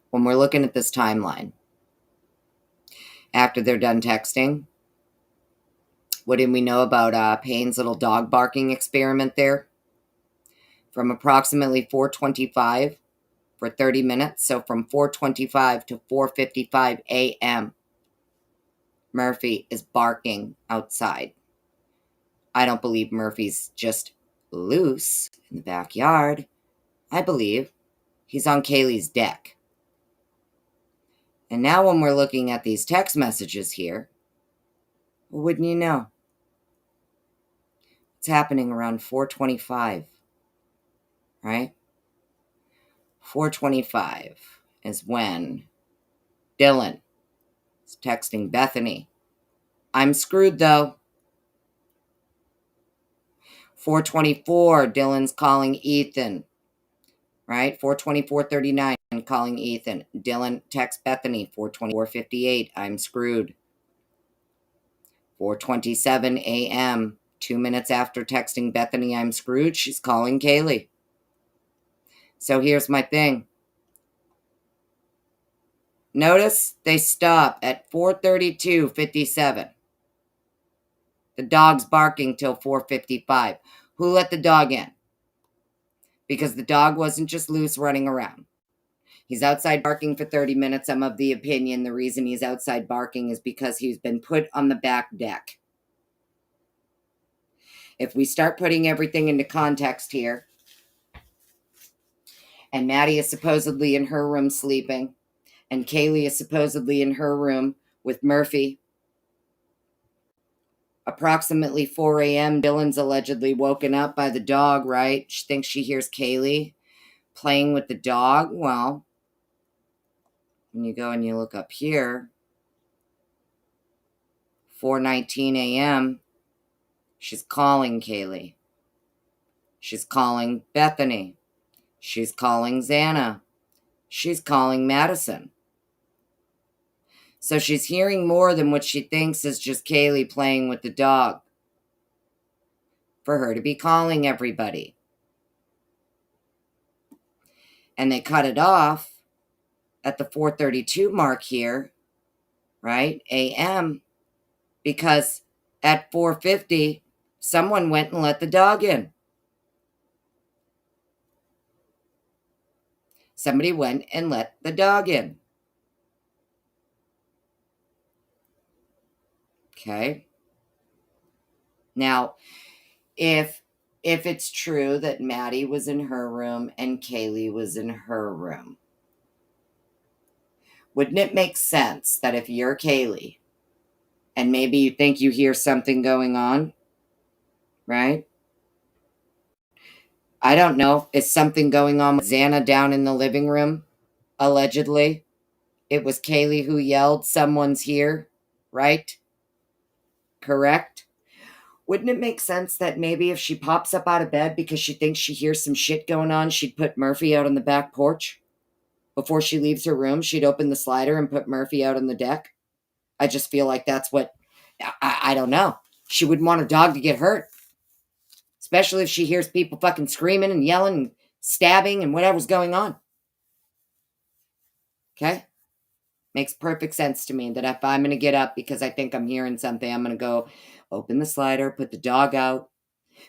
when we're looking at this timeline, after they're done texting, what did we know about Payne's little dog barking experiment there? From approximately 4:25 for 30 minutes, so from 4:25 to 4:55 a.m., Murphy is barking outside. I don't believe Murphy's just loose in the backyard. I believe he's on Kaylee's deck. And now when we're looking at these text messages here, well, wouldn't you know? It's happening around 4:25, right? 4:25 is when Dylan Texting Bethany. I'm screwed though. 4:24, Dylan's calling Ethan. Right? 4:24:39, calling Ethan. Dylan texts Bethany. 4:24:58, I'm screwed. 4:27 a.m., 2 minutes after texting Bethany, I'm screwed, she's calling Kaylee. So here's my thing. Notice they stop at 4:32:57. The dog's barking till 4:55. Who let the dog in? Because the dog wasn't just loose running around. He's outside barking for 30 minutes. I'm of the opinion the reason he's outside barking is because he's been put on the back deck. If we start putting everything into context here, and Maddie is supposedly in her room sleeping, and Kaylee is supposedly in her room with Murphy. Approximately 4 a.m., Dylan's allegedly woken up by the dog, right? She thinks she hears Kaylee playing with the dog. Well, when you go and you look up here, 4:19 a.m., she's calling Kaylee. She's calling Bethany. She's calling Xana. She's calling Madison. So she's hearing more than what she thinks is just Kaylee playing with the dog. For her to be calling everybody. And they cut it off at the 4:32 mark here, right? AM, because at 4:50, someone went and let the dog in. Somebody went and let the dog in. Okay. Now, if it's true that Maddie was in her room and Kaylee was in her room, wouldn't it make sense that if you're Kaylee and maybe you think you hear something going on, right? I don't know. Is something going on with Xana down in the living room? Allegedly. It was Kaylee who yelled, "Someone's here," right? Correct? Wouldn't it make sense that maybe if she pops up out of bed because she thinks she hears some shit going on, she'd put Murphy out on the back porch? Before she leaves her room, she'd open the slider and put Murphy out on the deck? I just feel like that's what, I don't know. She wouldn't want her dog to get hurt. Especially if she hears people fucking screaming and yelling and stabbing and whatever's going on. Okay? Makes perfect sense to me that if I'm going to get up because I think I'm hearing something, I'm going to go open the slider, put the dog out.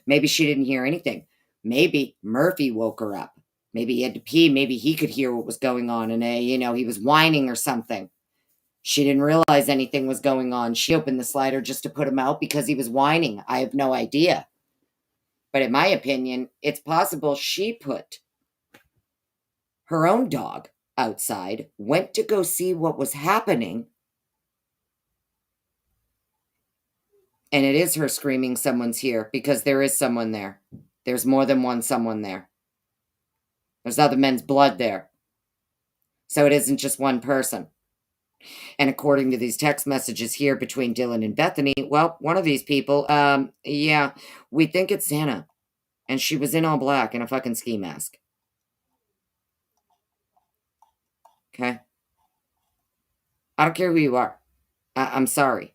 Maybe she didn't hear anything. Maybe Murphy woke her up. Maybe he had to pee. Maybe he could hear what was going on and, he was whining or something. She didn't realize anything was going on. She opened the slider just to put him out because he was whining. I have no idea. But in my opinion, it's possible she put her own dog outside, went to go see what was happening, and it is her screaming, "Someone's here," because there is someone there. There's more than one someone there. There's other men's blood there. So it isn't just one person. And according to these text messages here between Dylan and Bethany, well, one of these people, yeah, we think it's Xana. And she was in all black in a fucking ski mask. Okay? I don't care who you are. I'm sorry.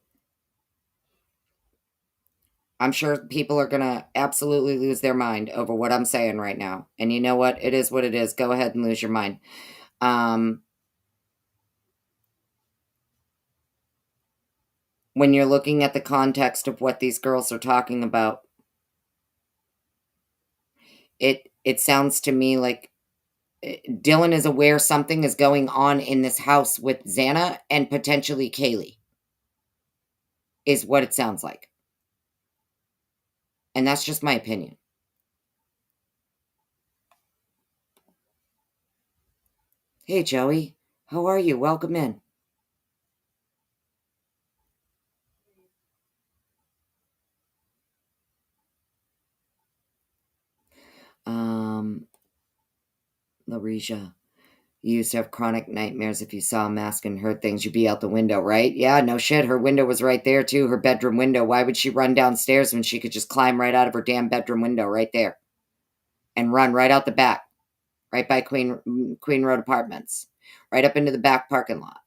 I'm sure people are going to absolutely lose their mind over what I'm saying right now. And you know what? It is what it is. Go ahead and lose your mind. When you're looking at the context of what these girls are talking about, it sounds to me like Dylan is aware something is going on in this house with Xana and potentially Kaylee, is what it sounds like. And that's just my opinion. Hey, Joey. How are you? Welcome in. LaRisha. You used to have chronic nightmares. If you saw a mask and heard things, you'd be out the window, right? Yeah, no shit. Her window was right there, too. Her bedroom window. Why would she run downstairs when she could just climb right out of her damn bedroom window right there and run right out the back, right by Queen Road Apartments, right up into the back parking lot?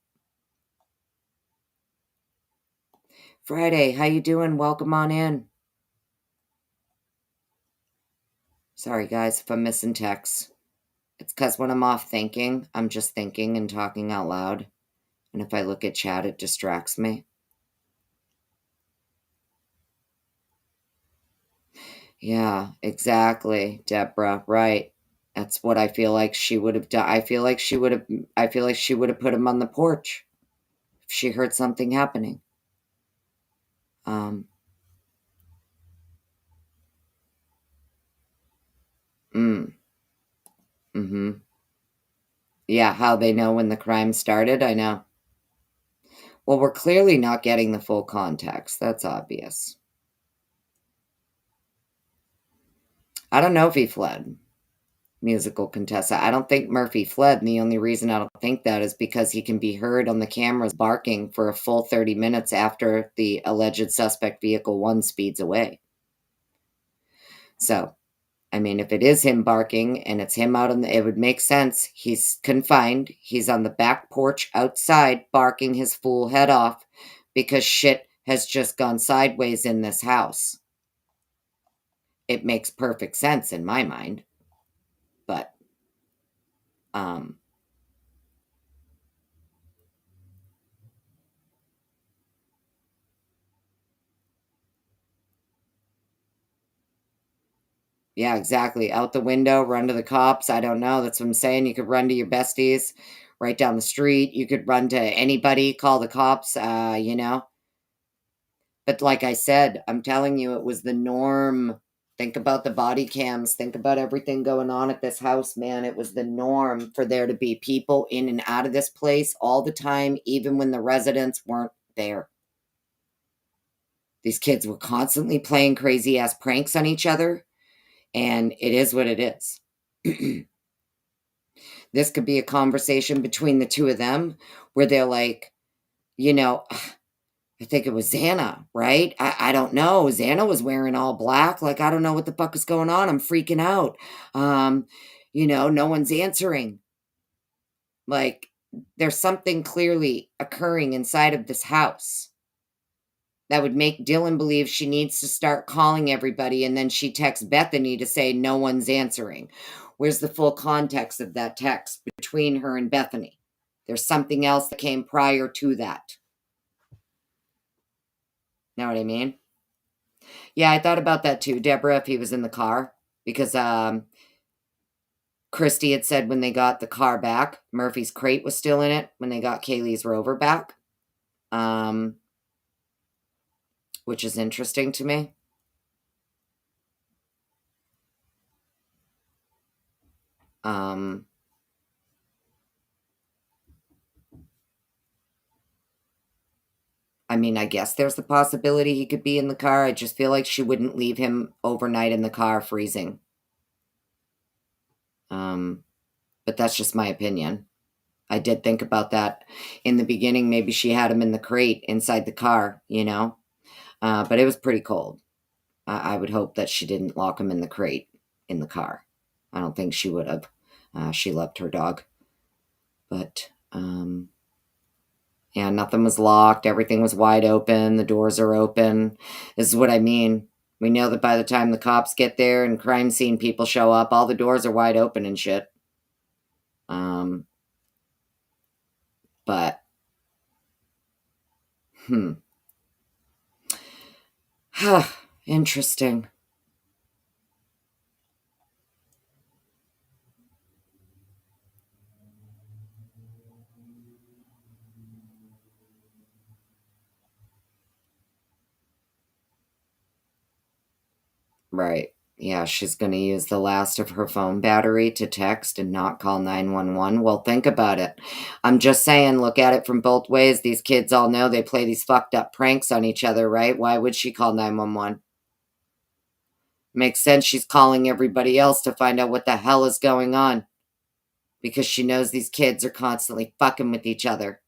Friday, how you doing? Welcome on in. Sorry, guys, if I'm missing texts. It's because when I'm off thinking, I'm just thinking and talking out loud. And if I look at chat, it distracts me. Yeah, exactly, Deborah. Right. That's what I feel like she would have done. I feel like she would have put him on the porch if she heard something happening. Um, mm, mm-hmm. Yeah, how they know when the crime started, I know. Well, we're clearly not getting the full context. That's obvious. I don't know if he fled. Musical Contessa. I don't think Murphy fled, and the only reason I don't think that is because he can be heard on the cameras barking for a full 30 minutes after the alleged suspect vehicle 1 speeds away. So, I mean, if it is him barking and it's him out on it would make sense. He's confined. He's on the back porch outside barking his fool head off because shit has just gone sideways in this house. It makes perfect sense in my mind. But, yeah, exactly. Out the window, run to the cops. I don't know. That's what I'm saying. You could run to your besties right down the street. You could run to anybody, call the cops, you know. But like I said, I'm telling you, it was the norm. Think about the body cams. Think about everything going on at this house, man. It was the norm for there to be people in and out of this place all the time, even when the residents weren't there. These kids were constantly playing crazy ass pranks on each other, and it is what it is. This could be a conversation between the two of them where they're like, you know, I think it was Xana, right? I don't know. Xana was wearing all black. Like, I don't know what the fuck is going on. I'm freaking out. No one's answering. Like, there's something clearly occurring inside of this house that would make Dylan believe she needs to start calling everybody. And then she texts Bethany to say, no one's answering. Where's the full context of that text between her and Bethany? There's something else that came prior to that. Know what I mean? Yeah, I thought about that too, Deborah, if he was in the car. Because Christy had said when they got the car back, Murphy's crate was still in it when they got Kaylee's Rover back. Which is interesting to me. I mean, I guess there's the possibility he could be in the car. I just feel like she wouldn't leave him overnight in the car freezing. But that's just my opinion. I did think about that in the beginning. Maybe she had him in the crate inside the car, but it was pretty cold. I would hope that she didn't lock him in the crate in the car. I don't think she would have. She loved her dog. But, yeah, nothing was locked. Everything was wide open. The doors are open. This is what I mean. We know that by the time the cops get there and crime scene people show up, all the doors are wide open and shit. But, interesting. Right. Yeah, she's going to use the last of her phone battery to text and not call 911. Well, think about it. I'm just saying, look at it from both ways. These kids all know they play these fucked up pranks on each other, right? Why would she call 911? Makes sense she's calling everybody else to find out what the hell is going on. because she knows these kids are constantly fucking with each other.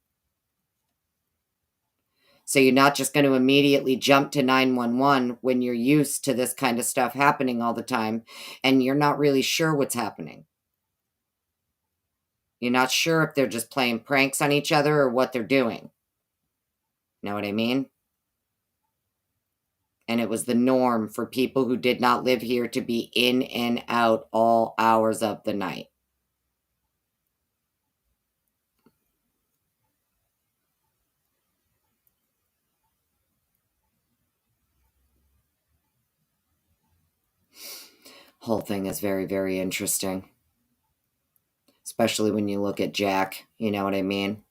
So you're not just going to immediately jump to 911 when you're used to this kind of stuff happening all the time and you're not really sure what's happening. You're not sure if they're just playing pranks on each other or what they're doing. Know what I mean? And it was the norm for people who did not live here to be in and out all hours of the night. Whole thing is very, very interesting. Especially when you look at Jack, you know what I mean?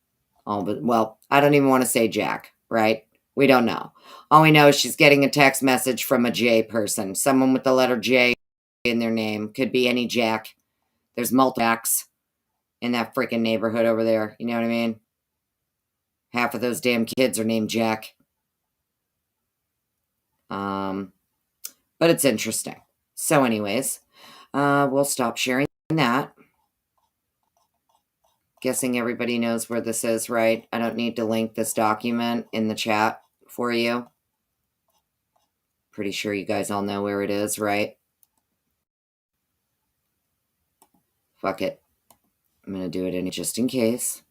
Well, I don't even want to say Jack, right? We don't know. All we know is she's getting a text message from a J person, someone with the letter J in their name. Could be any Jack. There's multiple Jacks in that freaking neighborhood over there. You know what I mean? Half of those damn kids are named Jack. But it's interesting. So anyways, we'll stop sharing that. Guessing everybody knows where this is, right? I don't need to link this document in the chat for you. Pretty sure you guys all know where it is, right? Fuck it. I'm going to do it just in case.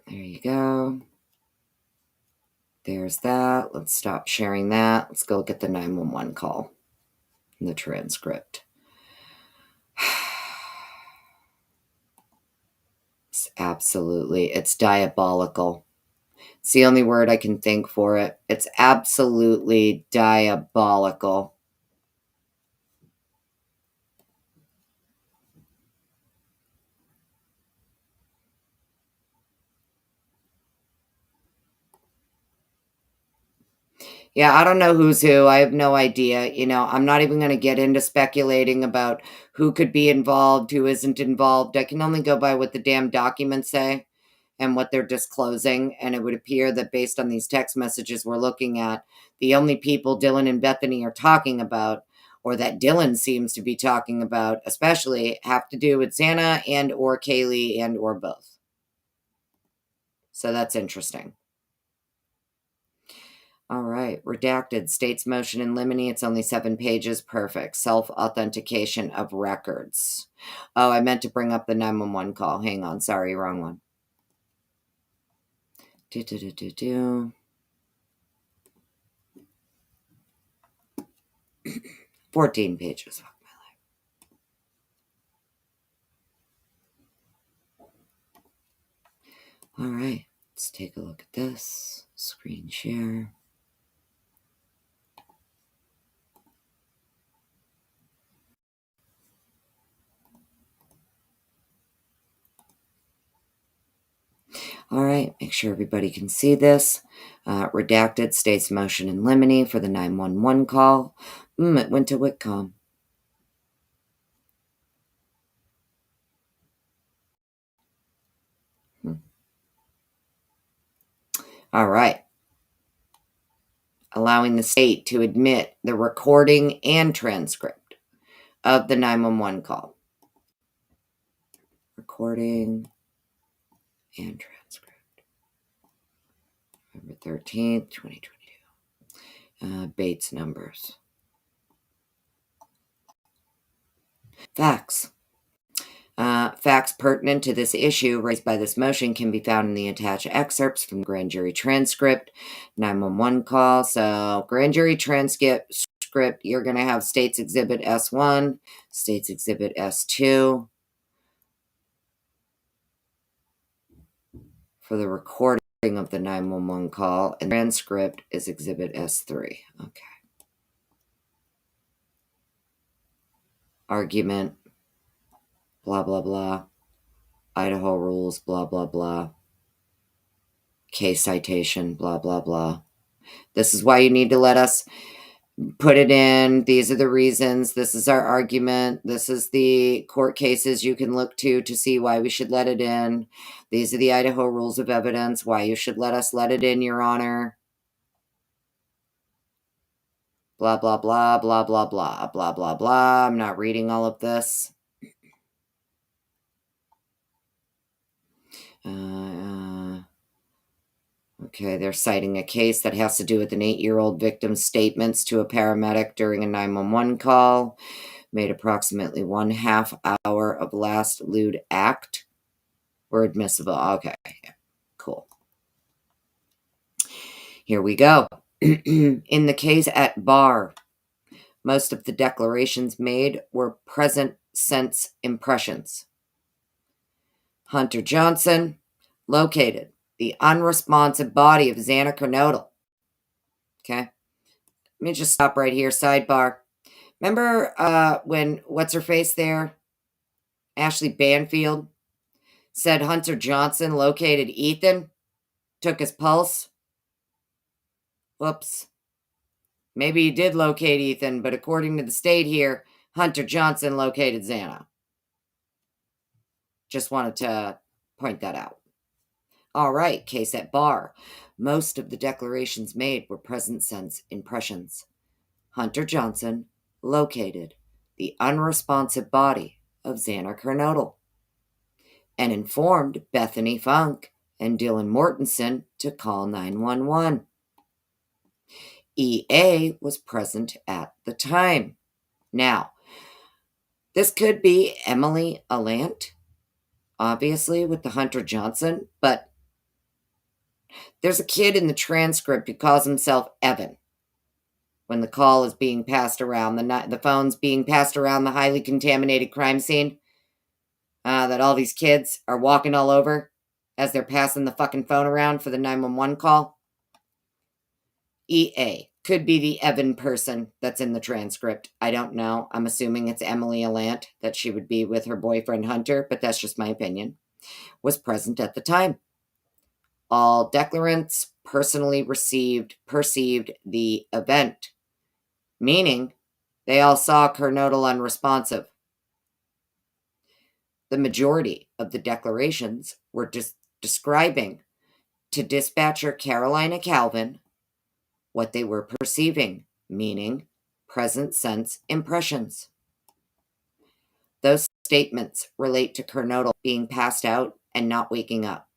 There you go. There's that. Let's stop sharing that. Let's go look at the 911 call in the transcript. It's diabolical. It's the only word I can think for it. It's absolutely diabolical. Yeah, I don't know who's who. I have no idea. You know, I'm not even going to get into speculating about who could be involved, who isn't involved. I can only go by what the damn documents say and what they're disclosing. And it would appear that based on these text messages we're looking at, the only people Dylan and Bethany are talking about, or that Dylan seems to be talking about, especially, have to do with Santa and or Kaylee and or both. So that's interesting. All right. Redacted. State's motion in limine. It's only 7 pages. Perfect. Self-authentication of records. Oh, I meant to bring up the 911 call. Hang on. Sorry, wrong one. 14 pages. All right. Let's take a look at this. Screen share. All right, make sure everybody can see this. Redacted states motion in limine for the 911 call. It went to Whitcomb. All right. Allowing the state to admit the recording and transcript of the 911 call. Recording and transcript. November 13th, 2022. Bates numbers. Facts. Facts pertinent to this issue raised by this motion can be found in the attached excerpts from the grand jury transcript, 911 call. So, grand jury transcript, you're going to have State's Exhibit S1, State's Exhibit S2 for the recording of the 911 call, and the transcript is Exhibit S3. Okay. Argument, blah, blah, blah. Idaho rules, blah, blah, blah. Case citation, blah, blah, blah. This is why you need to let us put it in. These are the reasons. This is our argument. This is the court cases you can look to see why we should let it in. These are the Idaho rules of evidence, why you should let us let it in, Your Honor. Blah, blah, blah, blah, blah, blah, blah, blah, blah. I'm not reading all of this. Okay, they're citing a case that has to do with an 8-year-old victim's statements to a paramedic during a 911 call. Made approximately 1/2 hour of last lewd act were admissible. Okay, cool. Here we go. In the case at bar, most of the declarations made were present sense impressions. Hunter Johnson located the unresponsive body of Xana Kernodle. Okay. Let me just stop right here. Sidebar. Remember when what's-her-face there, Ashley Banfield, said Hunter Johnson located Ethan, took his pulse? Whoops. Maybe he did locate Ethan, but according to the state here, Hunter Johnson located Xana. Just wanted to point that out. All right, case at bar. Most of the declarations made were present sense impressions. Hunter Johnson located the unresponsive body of Xana Kernodle and informed Bethany Funk and Dylan Mortensen to call 911. EA was present at the time. Now, this could be Emily Alant, obviously, with the Hunter Johnson, but there's a kid in the transcript who calls himself Evan when the call is being passed around, the phone's being passed around the highly contaminated crime scene, that all these kids are walking all over as they're passing the fucking phone around for the 911 call. EA could be the Evan person that's in the transcript. I don't know. I'm assuming it's Emily Alant, that she would be with her boyfriend Hunter, but that's just my opinion. Was present at the time. All declarants personally perceived the event, meaning they all saw Kernodle unresponsive. The majority of the declarations were describing to dispatcher Carolina Calvin what they were perceiving, meaning present sense impressions. Those statements relate to Kernodle being passed out and not waking up.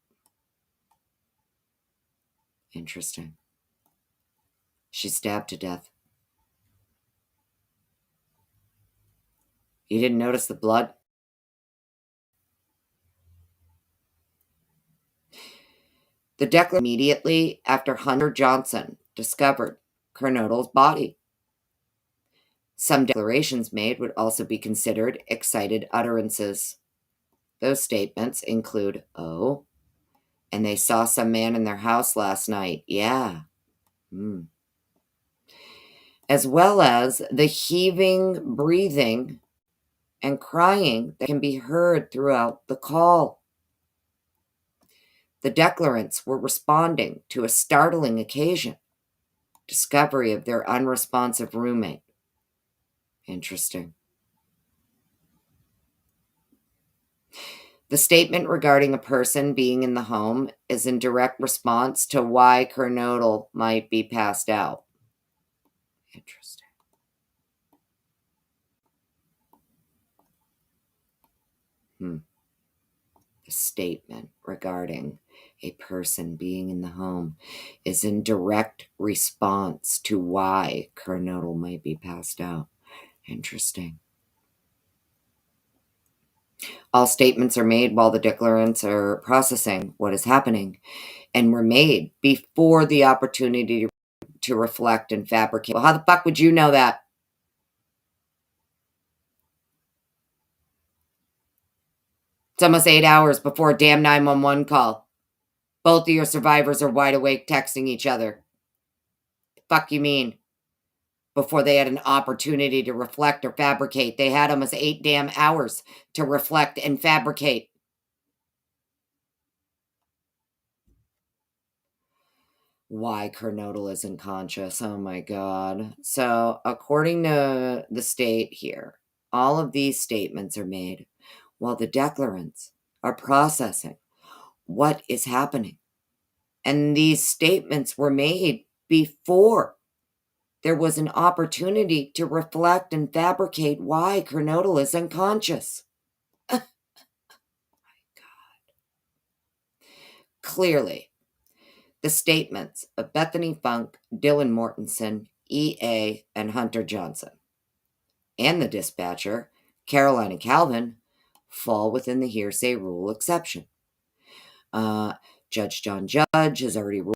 Interesting. She's stabbed to death. You didn't notice the blood? The declaration immediately after Hunter Johnson discovered Kernodle's body. Some declarations made would also be considered excited utterances. Those statements include, "Oh, and they saw some man in their house last night. Yeah." As well as the heaving, breathing, and crying that can be heard throughout the call. The declarants were responding to a startling occasion, discovery of their unresponsive roommate. Interesting. The statement regarding a person being in the home is in direct response to why Kernodle might be passed out. Interesting. The statement regarding a person being in the home is in direct response to why Kernodle might be passed out. Interesting. All statements are made while the declarants are processing what is happening and were made before the opportunity to reflect and fabricate. Well, how the fuck would you know that? It's almost 8 hours before a damn 911 call. Both of your survivors are wide awake texting each other. The fuck you mean? Before they had an opportunity to reflect or fabricate. They had almost 8 damn hours to reflect and fabricate. Why Kernodle isn't conscious. Oh my God. So according to the state here, all of these statements are made while the declarants are processing what is happening. And these statements were made before there was an opportunity to reflect and fabricate why Kernodle is unconscious. Clearly, the statements of Bethany Funk, Dylan Mortensen, E.A., and Hunter Johnson, and the dispatcher, Caroline and Calvin, fall within the hearsay rule exception. Judge John Judge has already ruled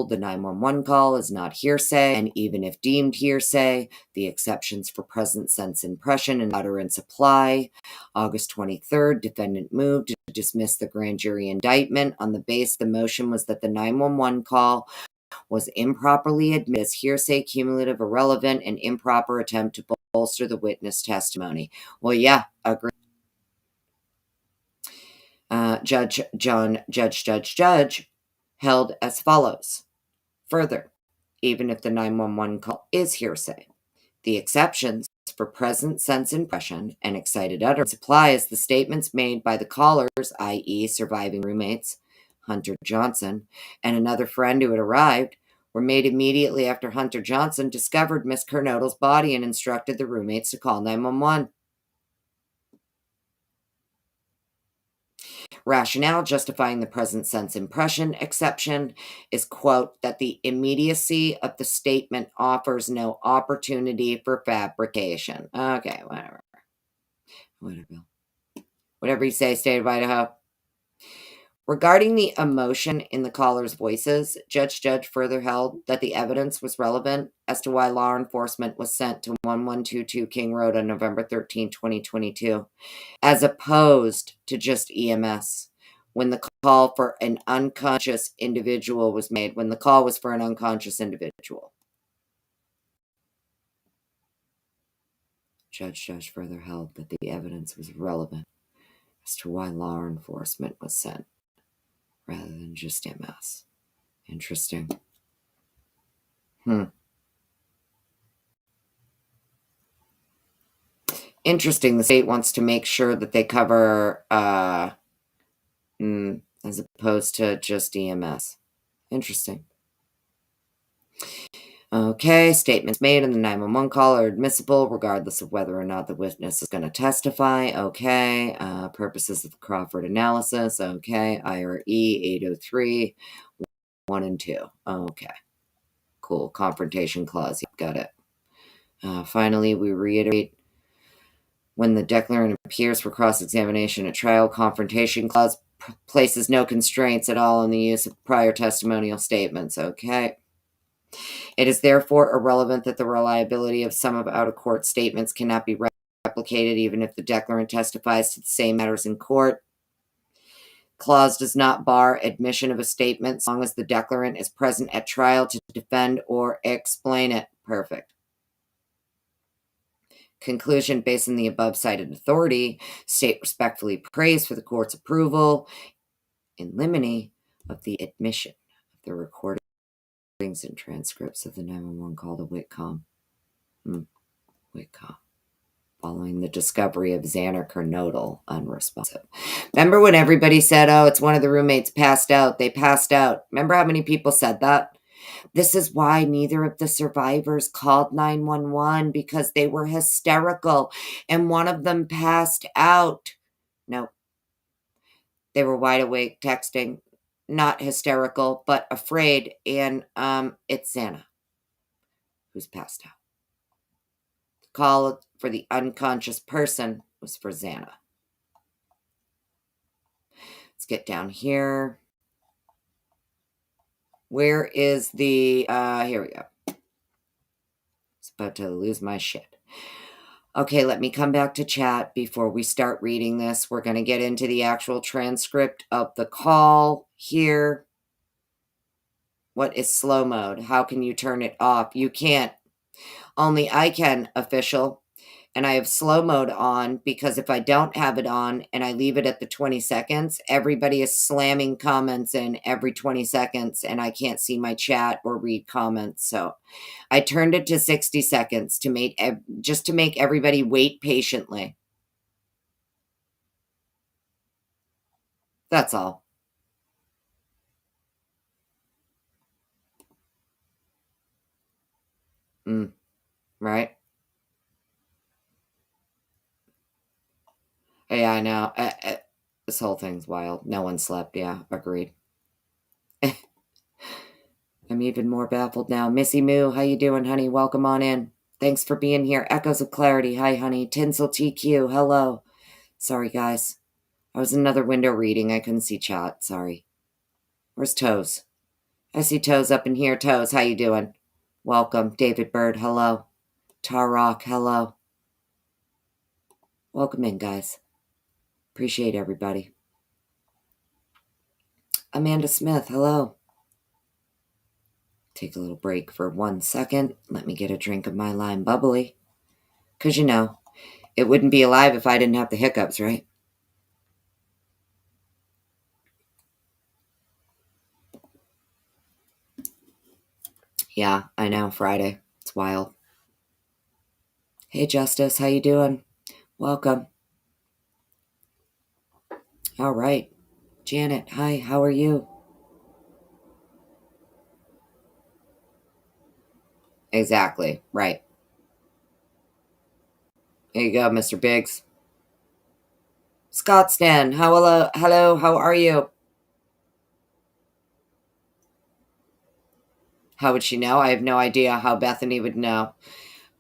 the 911 call is not hearsay, and even if deemed hearsay, the exceptions for present sense impression and utterance apply. August 23rd, defendant moved to dismiss the grand jury indictment on the basis the motion was that the 911 call was improperly admitted as hearsay, cumulative, irrelevant, and improper attempt to bolster the witness testimony. Well, yeah, agree. Judge held as follows. Further, even if the 911 call is hearsay, the exceptions for present sense impression and excited utterance apply as the statements made by the callers, i.e., surviving roommates, Hunter Johnson, and another friend who had arrived, were made immediately after Hunter Johnson discovered Miss Kernodle's body and instructed the roommates to call 911. Rationale justifying the present sense impression exception is, quote, that the immediacy of the statement offers no opportunity for fabrication. Okay, whatever. Whatever you say, State of Idaho. Regarding the emotion in the callers' voices, Judge further held that the evidence was relevant as to why law enforcement was sent to 1122 King Road on November 13, 2022, as opposed to just EMS. When the call for an unconscious individual was made, when the call was for an unconscious individual. Judge further held that the evidence was relevant as to why law enforcement was sent, rather than just EMS. Interesting. Interesting. The state wants to make sure that they cover, as opposed to just EMS. Interesting. Okay, statements made in the 911 call are admissible regardless of whether or not the witness is going to testify. Okay, purposes of Crawford analysis. Okay, IRE 803, 1 and 2. Okay, cool. Confrontation clause. Got it. Finally, we reiterate when the declarant appears for cross-examination at trial, confrontation clause places no constraints at all on the use of prior testimonial statements. Okay. It is therefore irrelevant that the reliability of some of out-of-court statements cannot be replicated even if the declarant testifies to the same matters in court. Clause does not bar admission of a statement so long as the declarant is present at trial to defend or explain it. Perfect. Conclusion: based on the above cited authority, state respectfully prays for the court's approval in limine of the admission of the recordings and transcripts of the 911 call to Whitcomb. Whitcomb. Following the discovery of Xana Kernodle unresponsive. Remember when everybody said, oh, it's one of the roommates passed out? They passed out. Remember how many people said that? This is why neither of the survivors called 911, because they were hysterical and one of them passed out. No. They were wide awake texting, not hysterical, but afraid, and it's Xana who's passed out. The call for the unconscious person was for Xana. Let's get down here. Where is the, here we go. It's about to lose my shit. Okay, let me come back to chat before we start reading this. We're going to get into the actual transcript of the call here. What is slow mode? How can you turn it off? You can't. Only I can, official. And I have slow mode on because if I don't have it on and I leave it at the 20 seconds, everybody is slamming comments in every 20 seconds and I can't see my chat or read comments. So I turned it to 60 seconds to make everybody wait patiently. That's all. Right? Yeah, I know. This whole thing's wild. No one slept. Yeah, agreed. I'm even more baffled now. Missy Moo, how you doing, honey? Welcome on in. Thanks for being here. Echoes of Clarity. Hi, honey. Tinsel TQ. Hello. Sorry, guys. I was in another window reading. I couldn't see chat. Sorry. Where's Toes? I see Toes up in here. Toes, how you doing? Welcome. David Bird. Hello. Tarok. Hello. Welcome in, guys. Appreciate everybody. Amanda Smith. Hello. Take a little break for 1 second. Let me get a drink of my lime bubbly. Because, you know, it wouldn't be alive if I didn't have the hiccups, right? Yeah, I know. Friday. It's wild. Hey, Justice. How you doing? Welcome. All right. Janet. Hi. How are you? Exactly. Right. There you go, Mr. Biggs. Scottstan. Hello. How are you? How would she know? I have no idea how Bethany would know.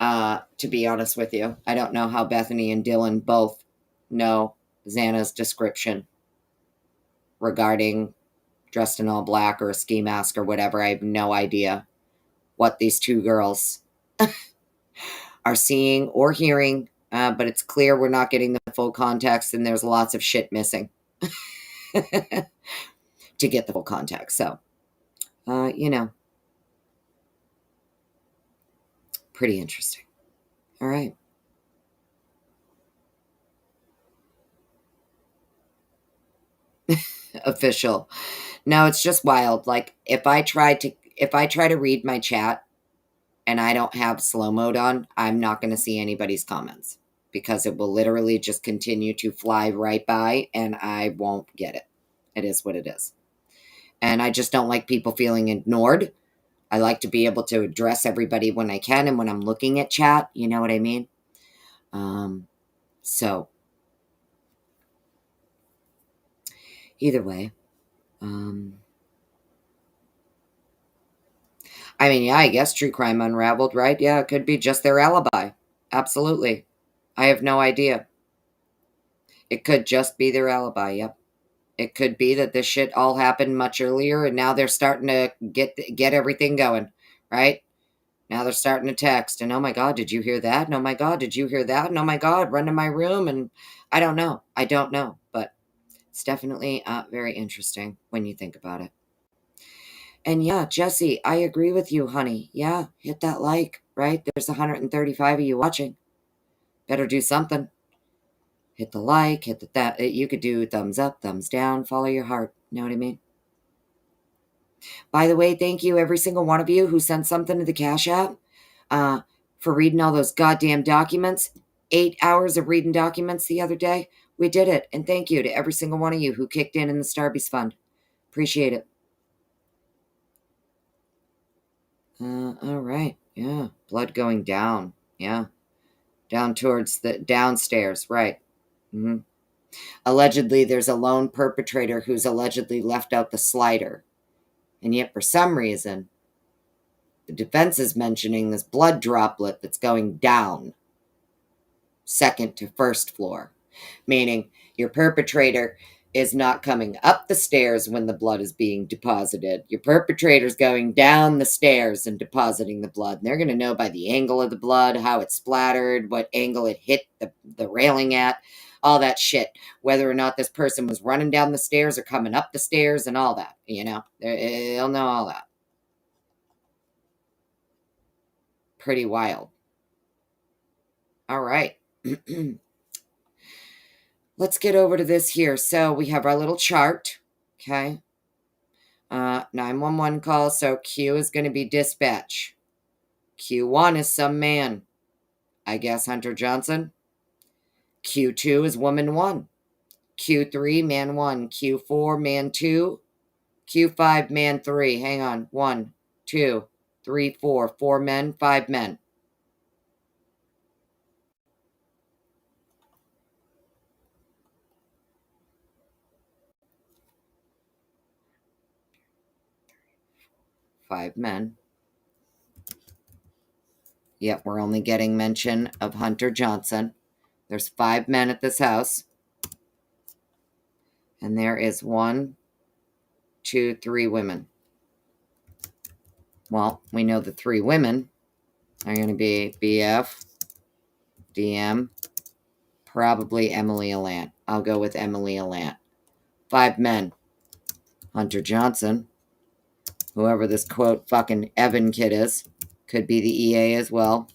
To be honest with you, I don't know how Bethany and Dylan both know Xana's description regarding dressed in all black or a ski mask or whatever. I have no idea what these two girls are seeing or hearing, but it's clear we're not getting the full context and there's lots of shit missing to get the full context. So, pretty interesting. All right. Official. No, it's just wild. Like if I try to read my chat and I don't have slow mode on, I'm not going to see anybody's comments because it will literally just continue to fly right by and I won't get it. It is what it is. And I just don't like people feeling ignored. I like to be able to address everybody when I can and when I'm looking at chat, you know what I mean? So either way, I mean, yeah, I guess True Crime Unraveled, right? Yeah, it could be just their alibi. Absolutely. I have no idea. It could just be their alibi, yep. It could be that this shit all happened much earlier and now they're starting to get everything going, right? Now they're starting to text and oh my god, did you hear that? And oh my god, did you hear that? And oh my god, run to my room and I don't know. But it's definitely very interesting when you think about it. And yeah, Jesse, I agree with you, honey. Yeah, hit that like, right? There's 135 of you watching. Better do something. Hit the like, hit that. You could do thumbs up, thumbs down, follow your heart. You know what I mean? By the way, thank you, every single one of you who sent something to the Cash App for reading all those goddamn documents. 8 hours of reading documents the other day. We did it. And thank you to every single one of you who kicked in the Starbucks Fund. Appreciate it. All right. Yeah. Blood going down. Yeah. Down towards the downstairs. Right. Mm-hmm. Allegedly, there's a lone perpetrator who's allegedly left out the slider. And yet, for some reason, the defense is mentioning this blood droplet that's going down, second to first floor, meaning your perpetrator is not coming up the stairs when the blood is being deposited. Your perpetrator's going down the stairs and depositing the blood. And they're going to know by the angle of the blood, how it splattered, what angle it hit the railing at, all that shit. Whether or not this person was running down the stairs or coming up the stairs and all that, they'll know all that. Pretty wild. All right. Let's get over to this here. So we have our little chart. Okay. 911 call. So Q is going to be dispatch. Q1 is some man. I guess Hunter Johnson. Q2 is woman 1. Q3, man 1. Q4, man 2. Q5, man 3. Hang on. 1, 2, 3, 4. 4 men, 5 men. 5 men. Yet we're only getting mention of Hunter Johnson. There's 5 men at this house. And there is 1, 2, 3 women. Well, we know the 3 women are going to be BF, DM, probably Emily Allant. I'll go with Emily Allant. 5 men. Hunter Johnson, whoever this quote fucking Evan kid is, could be the EA as well.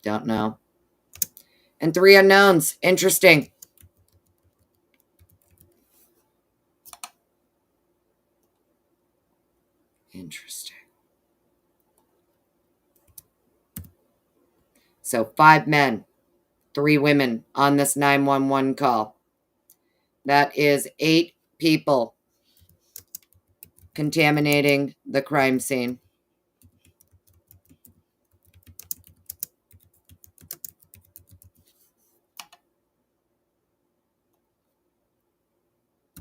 Don't know. And 3 unknowns. Interesting. Interesting. So 5 men, 3 women on this 911 call. That is 8 people contaminating the crime scene.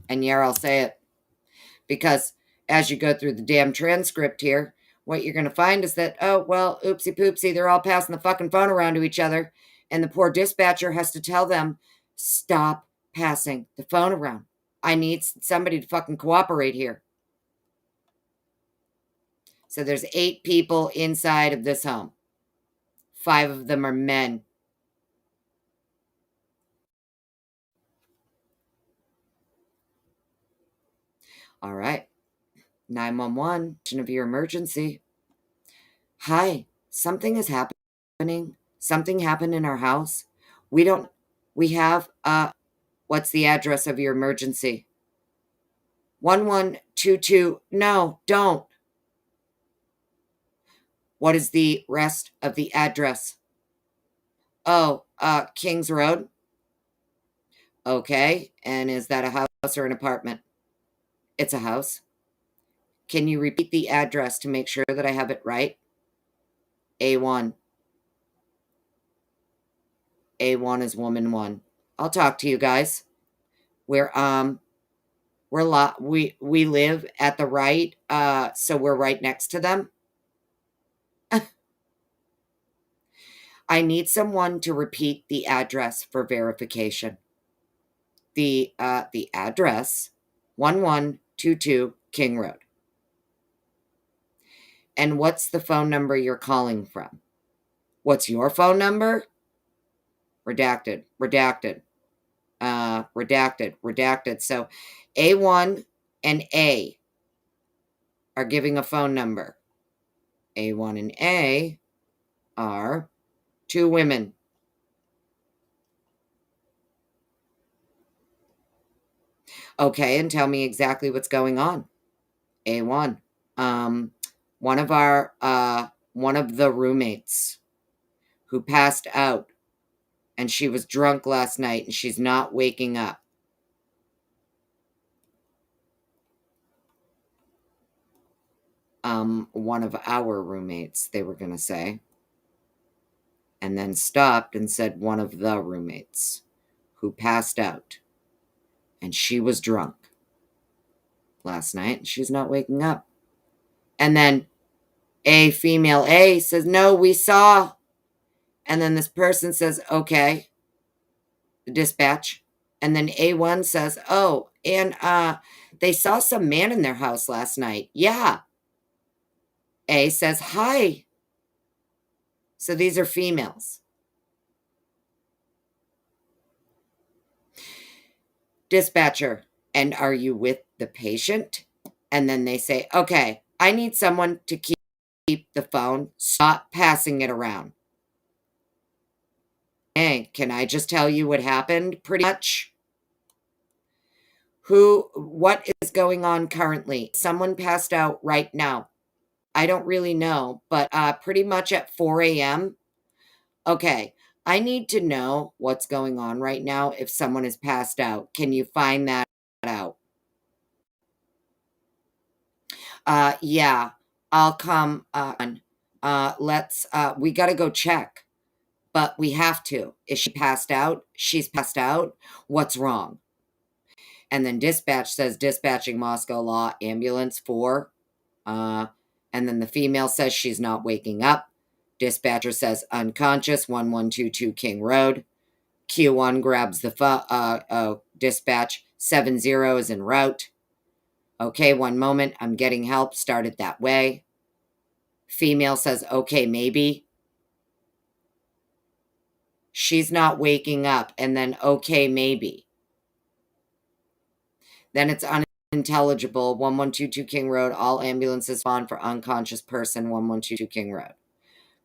And yeah, I'll say it. Because as you go through the damn transcript here, what you're going to find is that, oh, well, oopsie poopsie, they're all passing the fucking phone around to each other. And the poor dispatcher has to tell them, stop passing the phone around. I need somebody to fucking cooperate here. So there's 8 people inside of this home. 5 of them are men. All right. 911, of your emergency. Hi, something is happening. Something happened in our house. We have, what's the address of your emergency? 1122. No, don't. What is the rest of the address? Oh, Kings Road. Okay. And is that a house or an apartment? It's a house. Can you repeat the address to make sure that I have it right? A1. A1 is woman 1. I'll talk to you guys. We live at the right, so we're right next to them. I need someone to repeat the address for verification. The address, 1122 King Road. And what's the phone number you're calling from? What's your phone number? Redacted. So A1 and A are giving a phone number. A1 and A are 2 women. Okay, and tell me exactly what's going on. A1. One of the roommates who passed out, and she was drunk last night and she's not waking up. One of our roommates, they were going to say, and then stopped and said one of the roommates who passed out, and she was drunk last night and she's not waking up. And then female A says, no, we saw. And then this person says, okay, the dispatch. And then A1 says, oh, and they saw some man in their house last night. Yeah. A says, hi. So these are females. Dispatcher, and are you with the patient? And then they say, okay, I need someone to keep the phone. Stop passing it around. Hey, can I just tell you what happened? Pretty much. What is going on currently? Someone passed out right now. I don't really know, but pretty much at 4 a.m. Okay, I need to know what's going on right now if someone is passed out. Can you find that out? Yeah, I'll come on. We got to go check, but we have to. Is she passed out? She's passed out. What's wrong? And then dispatch says, dispatching Moscow Law ambulance 4. And then the female says she's not waking up. Dispatcher says unconscious, 1122 King Road. Q1 grabs the dispatch, 70 is en route. Okay, one moment, I'm getting help, started that way. Female says, okay, maybe. She's not waking up, and then, okay, maybe. Then it's unintelligible, 1122 King Road, all ambulances spawn for unconscious person, 1122 King Road.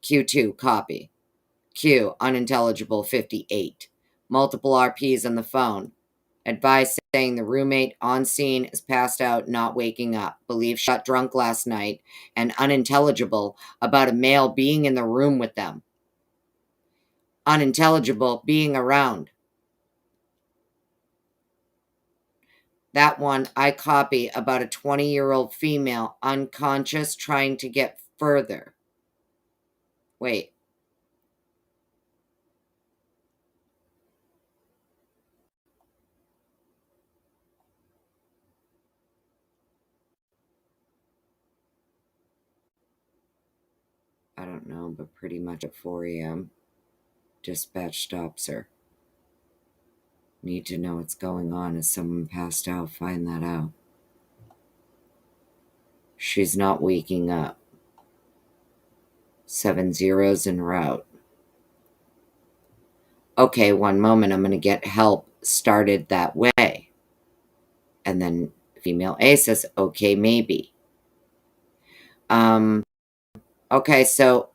Q2, copy. Q, unintelligible, 58. Multiple RPs on the phone. Advice saying the roommate on scene is passed out, not waking up. Believes she got drunk last night. And unintelligible about a male being in the room with them. Unintelligible being around. That one I copy about a 20-year-old female unconscious trying to get further. Wait. I don't know, but pretty much at 4 a.m. Dispatch stops her. Need to know what's going on. Is someone passed out? Find that out. She's not waking up. 70 en route. Okay, one moment. I'm going to get help started that way. And then female A says, okay, maybe. Okay, so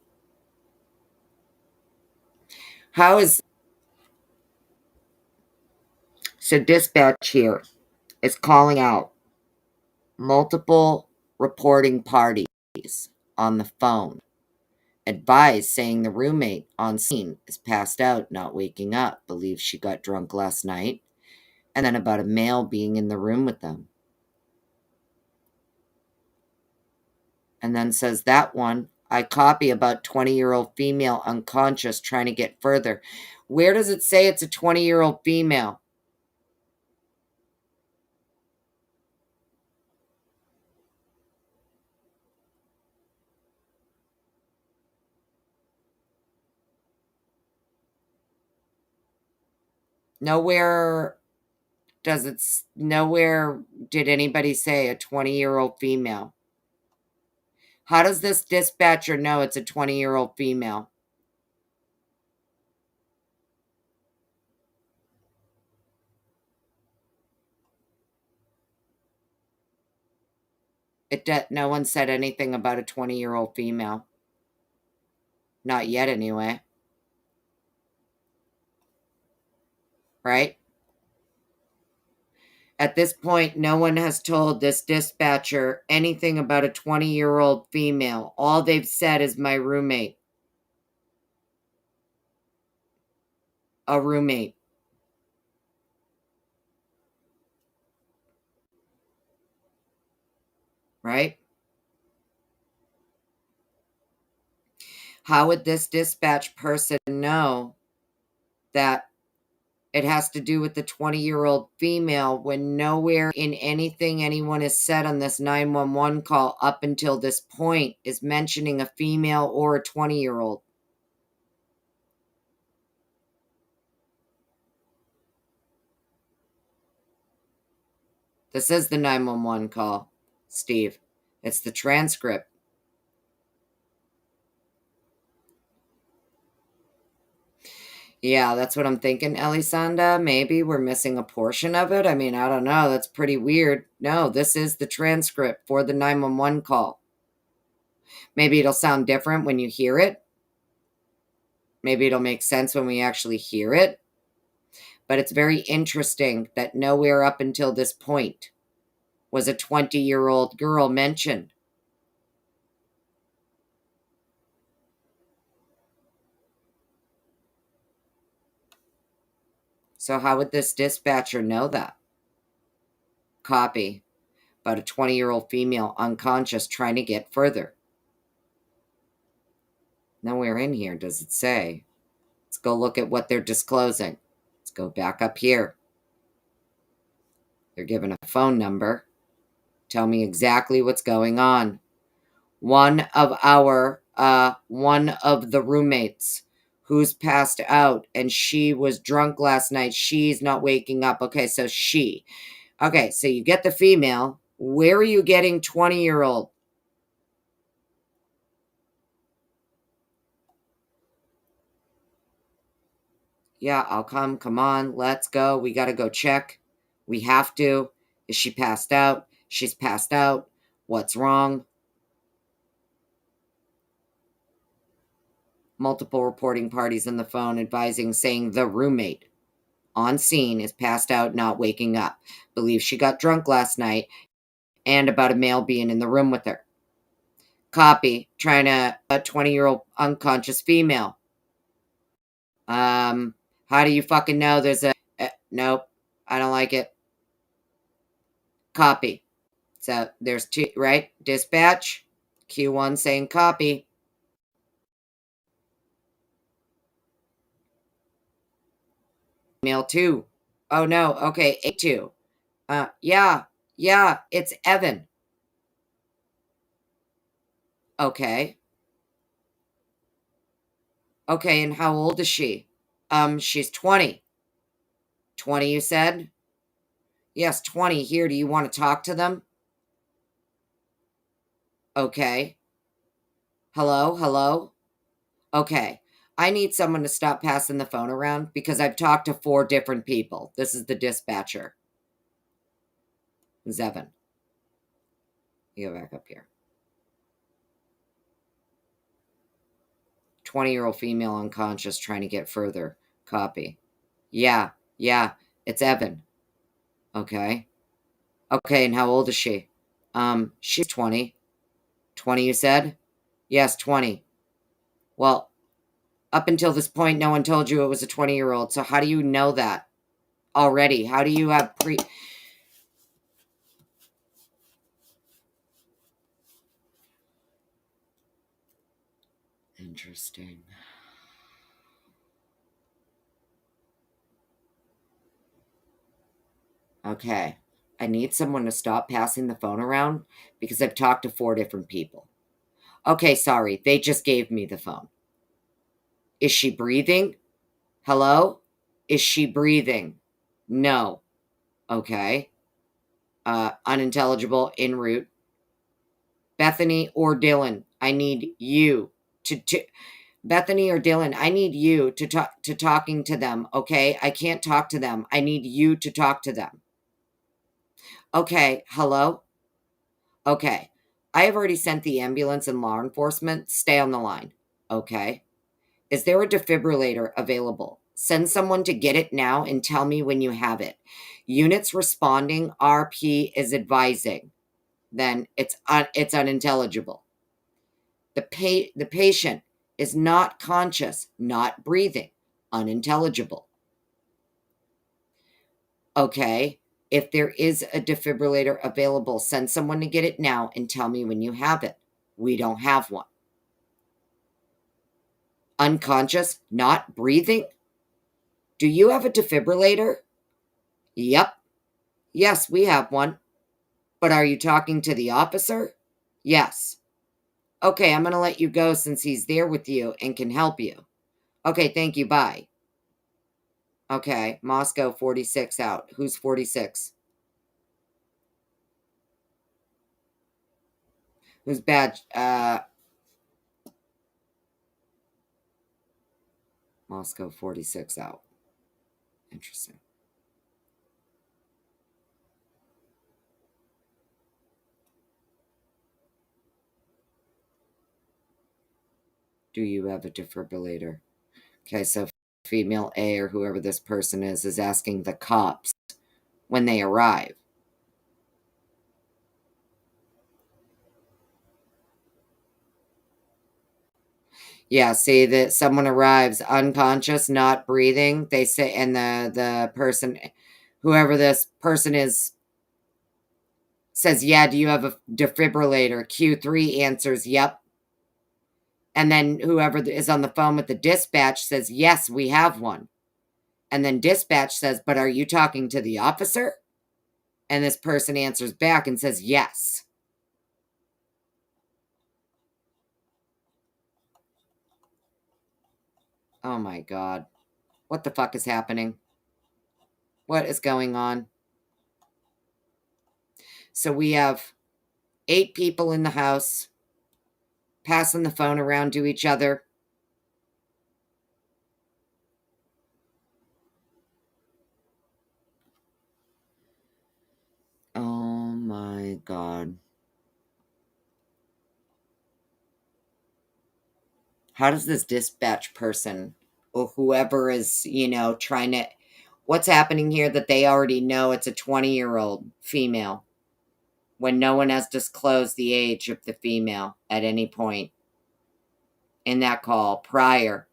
how is... So dispatch here is calling out multiple reporting parties on the phone. Advised saying the roommate on scene is passed out, not waking up, believes she got drunk last night, and then about a male being in the room with them. And then says that one, I copy about 20-year-old female unconscious trying to get further. Where does it say it's a 20-year-old female? Nowhere did anybody say a 20-year-old female. How does this dispatcher know it's a 20-year-old female? No one said anything about a 20-year-old female. Not yet, anyway. Right? At this point, no one has told this dispatcher anything about a 20-year-old female. All they've said is my roommate. A roommate. Right? How would this dispatch person know that it has to do with the 20-year-old female when nowhere in anything anyone has said on this 911 call up until this point is mentioning a female or a 20-year-old? This is the 911 call, Steve. It's the transcript. Yeah, that's what I'm thinking, Elisanda. Maybe we're missing a portion of it. I mean, I don't know. That's pretty weird. No, this is the transcript for the 911 call. Maybe it'll sound different when you hear it. Maybe it'll make sense when we actually hear it. But it's very interesting that nowhere up until this point was a 20-year-old girl mentioned. So how would this dispatcher know that? Copy. About a 20-year-old female unconscious trying to get further. Nowhere in here does it say. Let's go look at what they're disclosing. Let's go back up here. They're given a phone number. Tell me exactly what's going on. one of the roommates who's passed out and she was drunk last night. She's not waking up. Okay, so she. Okay, so you get the female. Where are you getting 20-year-old? Yeah, I'll come. Come on, let's go. We got to go check. We have to. Is she passed out? She's passed out. What's wrong? Multiple reporting parties on the phone advising, saying the roommate on scene is passed out, not waking up. Believes she got drunk last night and about a male being in the room with her. Copy. Trying to a 20-year-old unconscious female. How do you fucking know there's a... nope. I don't like it. Copy. So there's two, right? Dispatch. Q1 saying copy. Email 2. Oh no. Okay. A2. Yeah. Yeah. It's Evan. Okay. Okay. And how old is she? She's 20. 20, you said? Yes, 20 here. Do you want to talk to them? Okay. Hello? Hello? Okay. I need someone to stop passing the phone around because I've talked to 4 different people. This is the dispatcher. Evan. You go back up here. 20-year-old female unconscious trying to get further. Copy. Yeah. Yeah. It's Evan. Okay. Okay, and how old is she? She's 20. 20, you said? Yes, 20. Well, up until this point, no one told you it was a 20-year-old. So how do you know that already? How do you have Interesting. Okay. I need someone to stop passing the phone around because I've talked to 4 different people. Okay, sorry. They just gave me the phone. Is she breathing? Hello? Is she breathing? No. Okay. Unintelligible, en route. Bethany or Dylan, I need you to Bethany or Dylan, I need you to talking to them, okay? I can't talk to them. I need you to talk to them. Okay, hello? Okay. I have already sent the ambulance and law enforcement. Stay on the line. Okay. Is there a defibrillator available? Send someone to get it now and tell me when you have it. Units responding, RP is advising. Then it's unintelligible. The patient is not conscious, not breathing, unintelligible. Okay, if there is a defibrillator available, send someone to get it now and tell me when you have it. We don't have one. Unconscious, not breathing? Do you have a defibrillator? Yep. Yes, we have one. But are you talking to the officer? Yes. Okay, I'm going to let you go since he's there with you and can help you. Okay, thank you. Bye. Okay, Moscow 46 out. Who's 46? Who's badge? Moscow 46 out. Interesting. Do you have a defibrillator? Okay, so female A or whoever this person is asking the cops when they arrive. Yeah, see that someone arrives unconscious, not breathing. They say, and the person, whoever this person is, says, yeah, do you have a defibrillator? Q3 answers, yep. And then whoever is on the phone with the dispatch says, yes, we have one. And then dispatch says, but are you talking to the officer? And this person answers back and says, yes. Oh my God. What the fuck is happening? What is going on? So we have 8 people in the house passing the phone around to each other. Oh my God. How does this dispatch person or whoever is, trying to, what's happening here that they already know it's a 20-year-old female when no one has disclosed the age of the female at any point in that call prior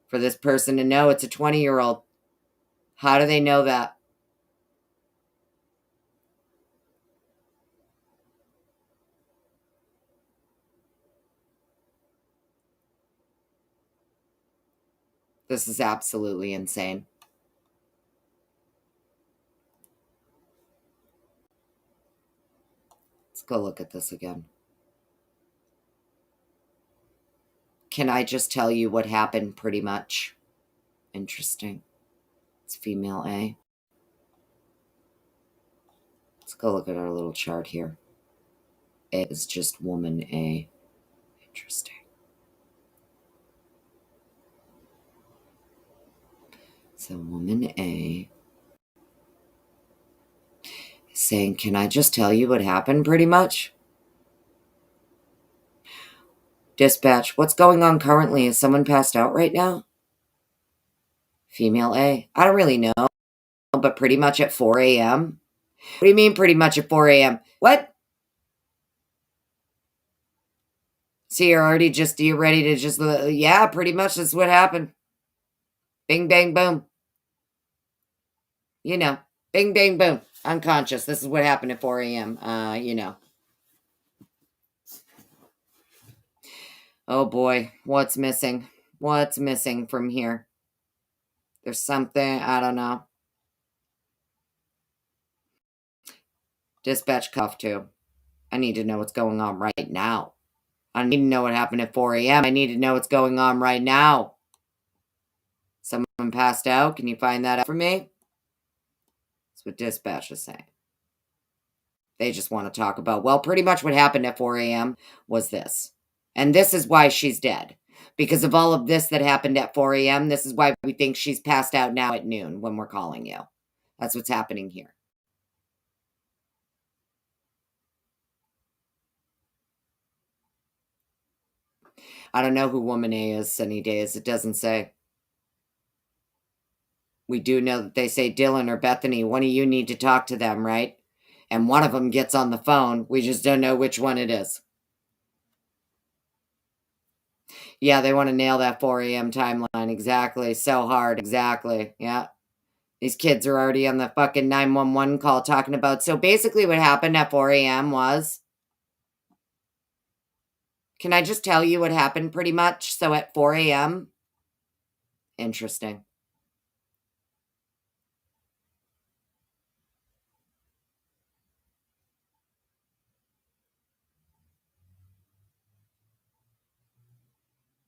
for this person to know it's a 20-year-old? How do they know that? This is absolutely insane. Let's go look at this again. Can I just tell you what happened pretty much? Interesting. It's female A. Let's go look at our little chart here. A is just woman A. Interesting. So woman A is saying, can I just tell you what happened pretty much? Dispatch, what's going on currently? Is someone passed out right now? Female A. I don't really know, but pretty much at 4 a.m. What do you mean pretty much at 4 a.m.? What? So you're ready to just, yeah, pretty much that's what happened. Bing, bang, boom. Bing, bang, boom. Unconscious. This is what happened at 4 a.m. Oh boy, what's missing? What's missing from here? There's something, I don't know. Dispatch cuff too. I need to know what's going on right now. I need to know what happened at 4 a.m. I need to know what's going on right now. Someone passed out. Can you find that out for me? That's what dispatch is saying. They just want to talk about, well, pretty much what happened at 4 a.m. was this. And this is why she's dead. Because of all of this that happened at 4 a.m., this is why we think she's passed out now at noon when we're calling you. That's what's happening here. I don't know who woman A is any days. It doesn't say. We do know that they say Dylan or Bethany, one of you need to talk to them, right? And one of them gets on the phone. We just don't know which one it is. Yeah, they want to nail that 4 a.m. timeline. Exactly. So hard. Exactly. Yeah. These kids are already on the fucking 911 call talking about. So basically, what happened at 4 a.m. was. Can I just tell you what happened pretty much? So at 4 a.m. Interesting.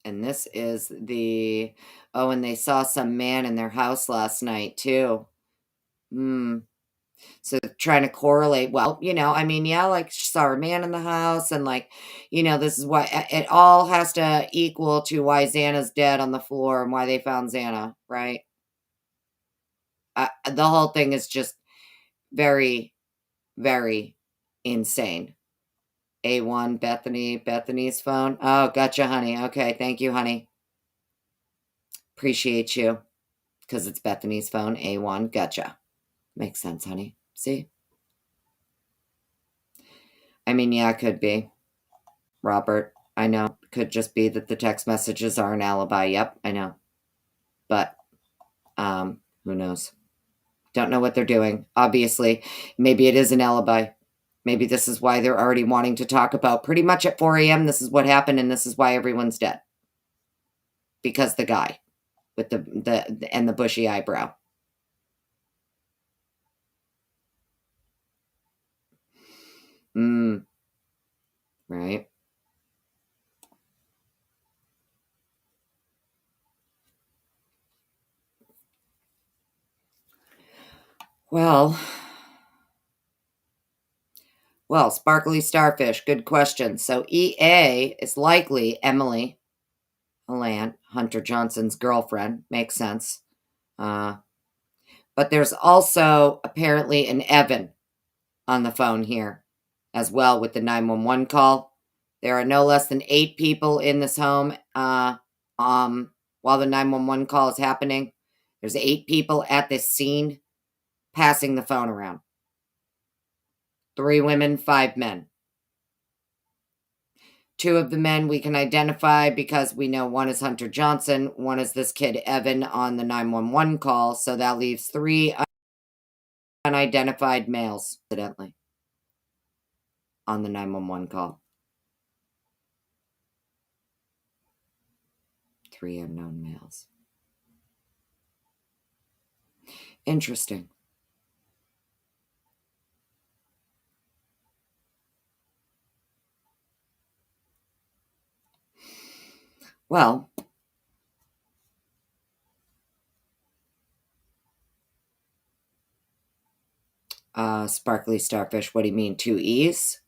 And this is the. Oh, and they saw some man in their house last night, too. So trying to correlate, well, yeah, like she saw a man in the house and like, this is what it all has to equal to why Xana's dead on the floor and why they found Xana, right? The whole thing is just very, very insane. A1, Bethany's phone. Oh, gotcha, honey. Okay, thank you, honey. Appreciate you. Because it's Bethany's phone. A1, gotcha. Makes sense, honey. See? Yeah, it could be. Robert, I know. Could just be that the text messages are an alibi. Yep, I know. But, who knows? Don't know what they're doing. Obviously, maybe it is an alibi. Maybe this is why they're already wanting to talk about pretty much at 4 a.m. This is what happened, and this is why everyone's dead. Because the guy with the bushy eyebrow. Right. Well, Sparkly Starfish, good question. So EA is likely Emily Alant, Hunter Johnson's girlfriend. Makes sense. But there's also apparently an Evan on the phone here as well with the 911 call. There are no less than 8 people in this home while the 911 call is happening. There's 8 people at this scene passing the phone around. 3 women, 5 men. 2 of the men we can identify because we know one is Hunter Johnson, one is this kid Evan on the 911 call, so that leaves 3 unidentified males, incidentally, on the 911 call. 3 unknown males. Interesting. Well, Sparkly Starfish, what do you mean, 2 E's?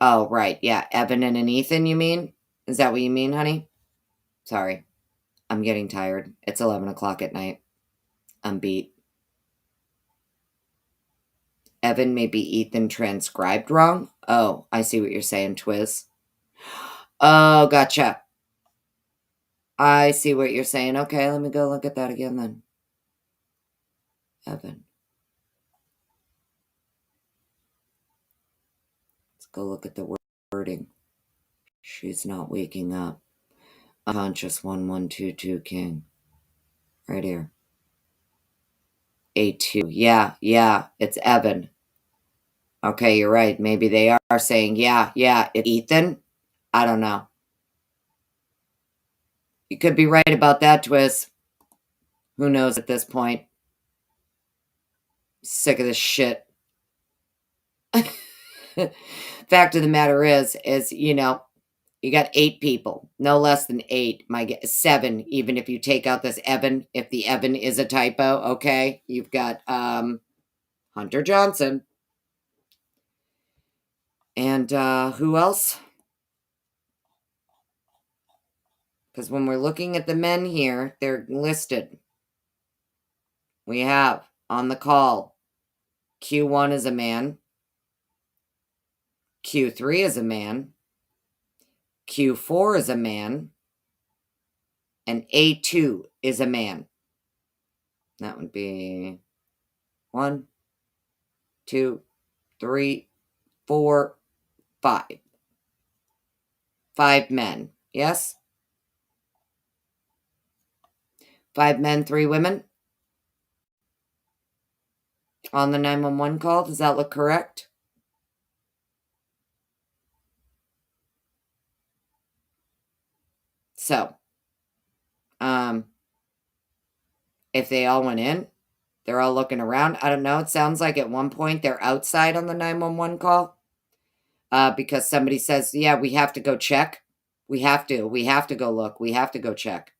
Oh, right, yeah, Evan and an Ethan, you mean? Is that what you mean, honey? Sorry, I'm getting tired. It's 11 o'clock at night. I'm beat. Evan may be Ethan transcribed wrong? Oh, I see what you're saying, Twiz. Oh, gotcha. I see what you're saying. Okay, let me go look at that again then. Evan. Let's go look at the wording. She's not waking up. Unconscious 1122 King. Right here. A2. Yeah, it's Evan. Okay, you're right. Maybe they are saying, yeah, it's Ethan. I don't know. You could be right about that, Twiz. Who knows at this point? Sick of this shit. Fact of the matter is, you got 8 people, no less than 8. 7, even if you take out this Evan, if the Evan is a typo, okay? You've got Hunter Johnson. And who else? Because when we're looking at the men here, they're listed. We have on the call, Q1 is a man, Q3 is a man, Q4 is a man, and A2 is a man. That would be 1, 2, 3, 4, 5. 5 men. Yes? 5 men, 3 women? On the 911 call, does that look correct? So, if they all went in, they're all looking around. I don't know. It sounds like at one point they're outside on the 911 call because somebody says, yeah, we have to go check. We have to go look. We have to go check.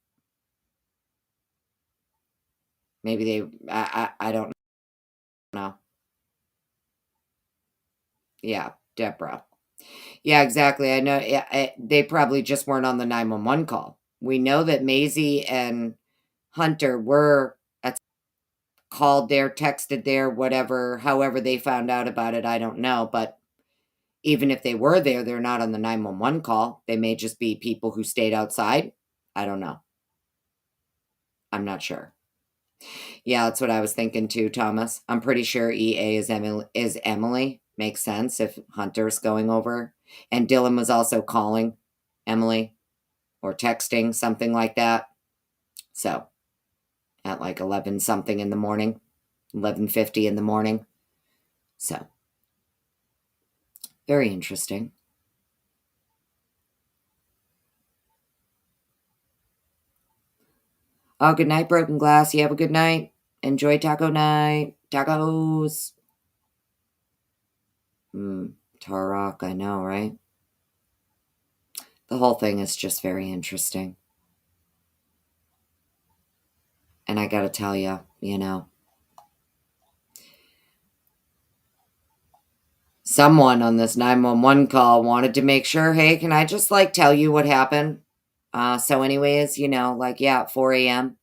Maybe I don't know. Yeah, Deborah. Yeah, exactly. I know they probably just weren't on the 911 call. We know that Maisie and Hunter were called there, texted there, whatever, however they found out about it, I don't know. But even if they were there, they're not on the 911 call. They may just be people who stayed outside. I don't know. I'm not sure. Yeah, that's what I was thinking too, Thomas. I'm pretty sure EA is Emily. Makes sense if Hunter's going over. And Dylan was also calling Emily or texting, something like that. So at like 11 something in the morning, 11:50 in the morning. So very interesting. Oh, good night, Broken Glass. You have a good night. Enjoy taco night. Tacos. Tarok, I know, right? The whole thing is just very interesting. And I gotta tell you, Someone on this 911 call wanted to make sure, hey, can I just like tell you what happened? So anyways, like, yeah, at 4 a.m.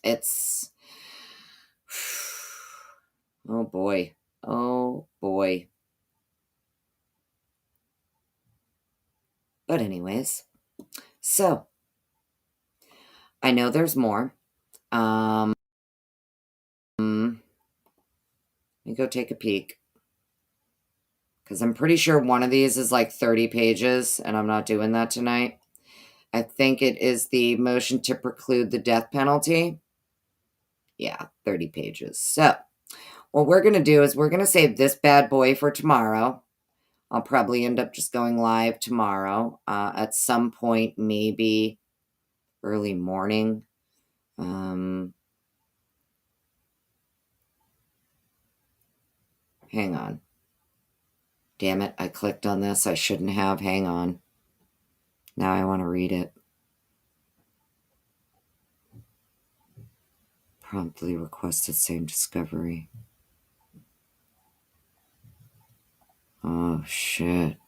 It's, oh boy. Oh boy. But anyways, so I know there's more. Let me go take a peek. Because I'm pretty sure one of these is like 30 pages, and I'm not doing that tonight. I think it is the motion to preclude the death penalty. Yeah, 30 pages. So what we're going to do is we're going to save this bad boy for tomorrow. I'll probably end up just going live tomorrow at some point, maybe early morning. Hang on. Damn it, I clicked on this. I shouldn't have. Hang on. Now I want to read it. Promptly requested same discovery. Oh, shit.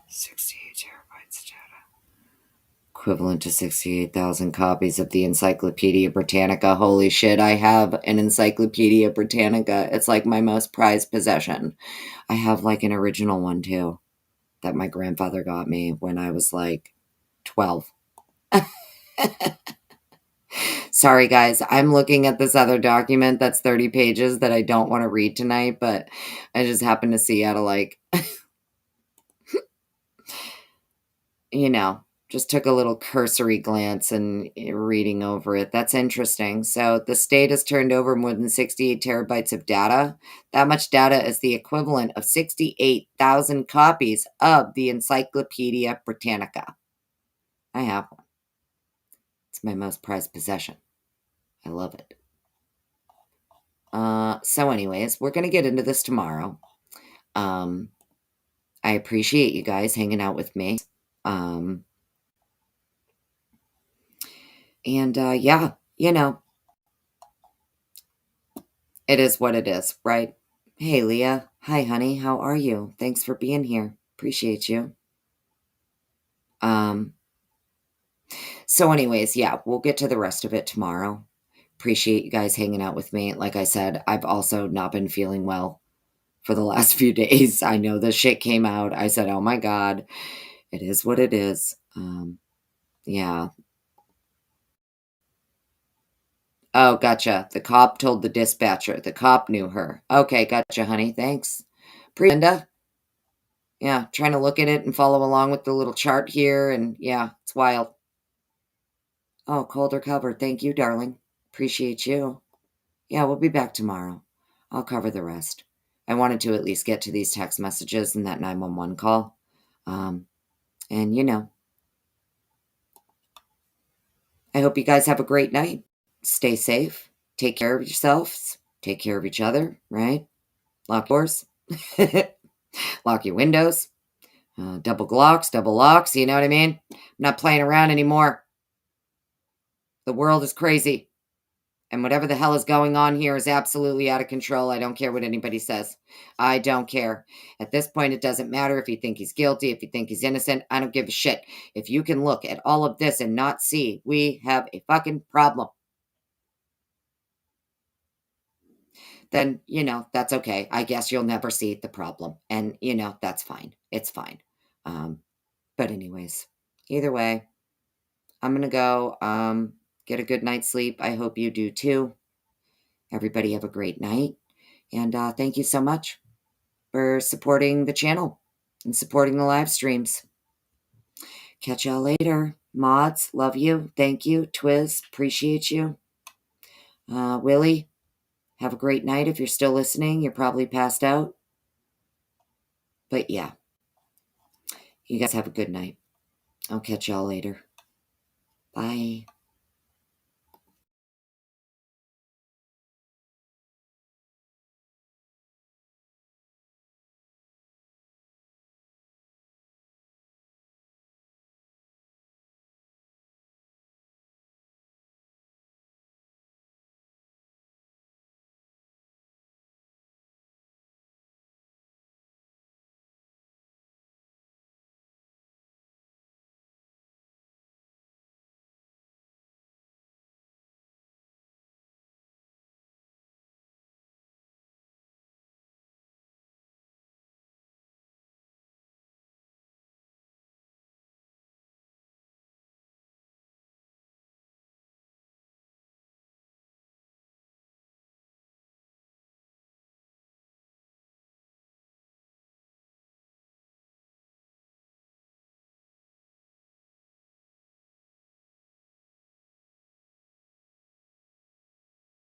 68 terabytes of data. Equivalent to 68,000 copies of the Encyclopedia Britannica. Holy shit, I have an Encyclopedia Britannica. It's like my most prized possession. I have like an original one too that my grandfather got me when I was like 12. Sorry, guys. I'm looking at this other document that's 30 pages that I don't want to read tonight, but I just happen to see out of like, just took a little cursory glance and reading over it. That's interesting. So the state has turned over more than 68 terabytes of data. That much data is the equivalent of 68,000 copies of the Encyclopedia Britannica. I have one. It's my most prized possession. I love it. So anyways, we're going to get into this tomorrow. I appreciate you guys hanging out with me. And yeah, it is what it is, right? Hey, Leah. Hi, honey. How are you? Thanks for being here. Appreciate you. So anyways, yeah, we'll get to the rest of it tomorrow. Appreciate you guys hanging out with me. Like I said, I've also not been feeling well for the last few days. I know the shit came out. I said, oh my God, it is what it is. Yeah. Oh, gotcha. The cop told the dispatcher. The cop knew her. Okay, gotcha, honey. Thanks. Linda. Yeah, trying to look at it and follow along with the little chart here. And yeah, it's wild. Oh, colder covered. Thank you, darling. Appreciate you. Yeah, we'll be back tomorrow. I'll cover the rest. I wanted to at least get to these text messages and that 911 call. And I hope you guys have a great night. Stay safe. Take care of yourselves. Take care of each other, right? Lock doors. Lock your windows. Double locks. You know what I mean? I'm not playing around anymore. The world is crazy. And whatever the hell is going on here is absolutely out of control. I don't care what anybody says. I don't care. At this point, it doesn't matter if you think he's guilty, if you think he's innocent. I don't give a shit. If you can look at all of this and not see, we have a fucking problem. Then, that's okay. I guess you'll never see the problem. And, that's fine. It's fine. But anyways, either way, I'm going to go get a good night's sleep. I hope you do too. Everybody have a great night. And thank you so much for supporting the channel and supporting the live streams. Catch y'all later. Mods, love you. Thank you. Twiz, appreciate you. Willie, have a great night. If you're still listening, you're probably passed out. But yeah, you guys have a good night. I'll catch y'all later. Bye.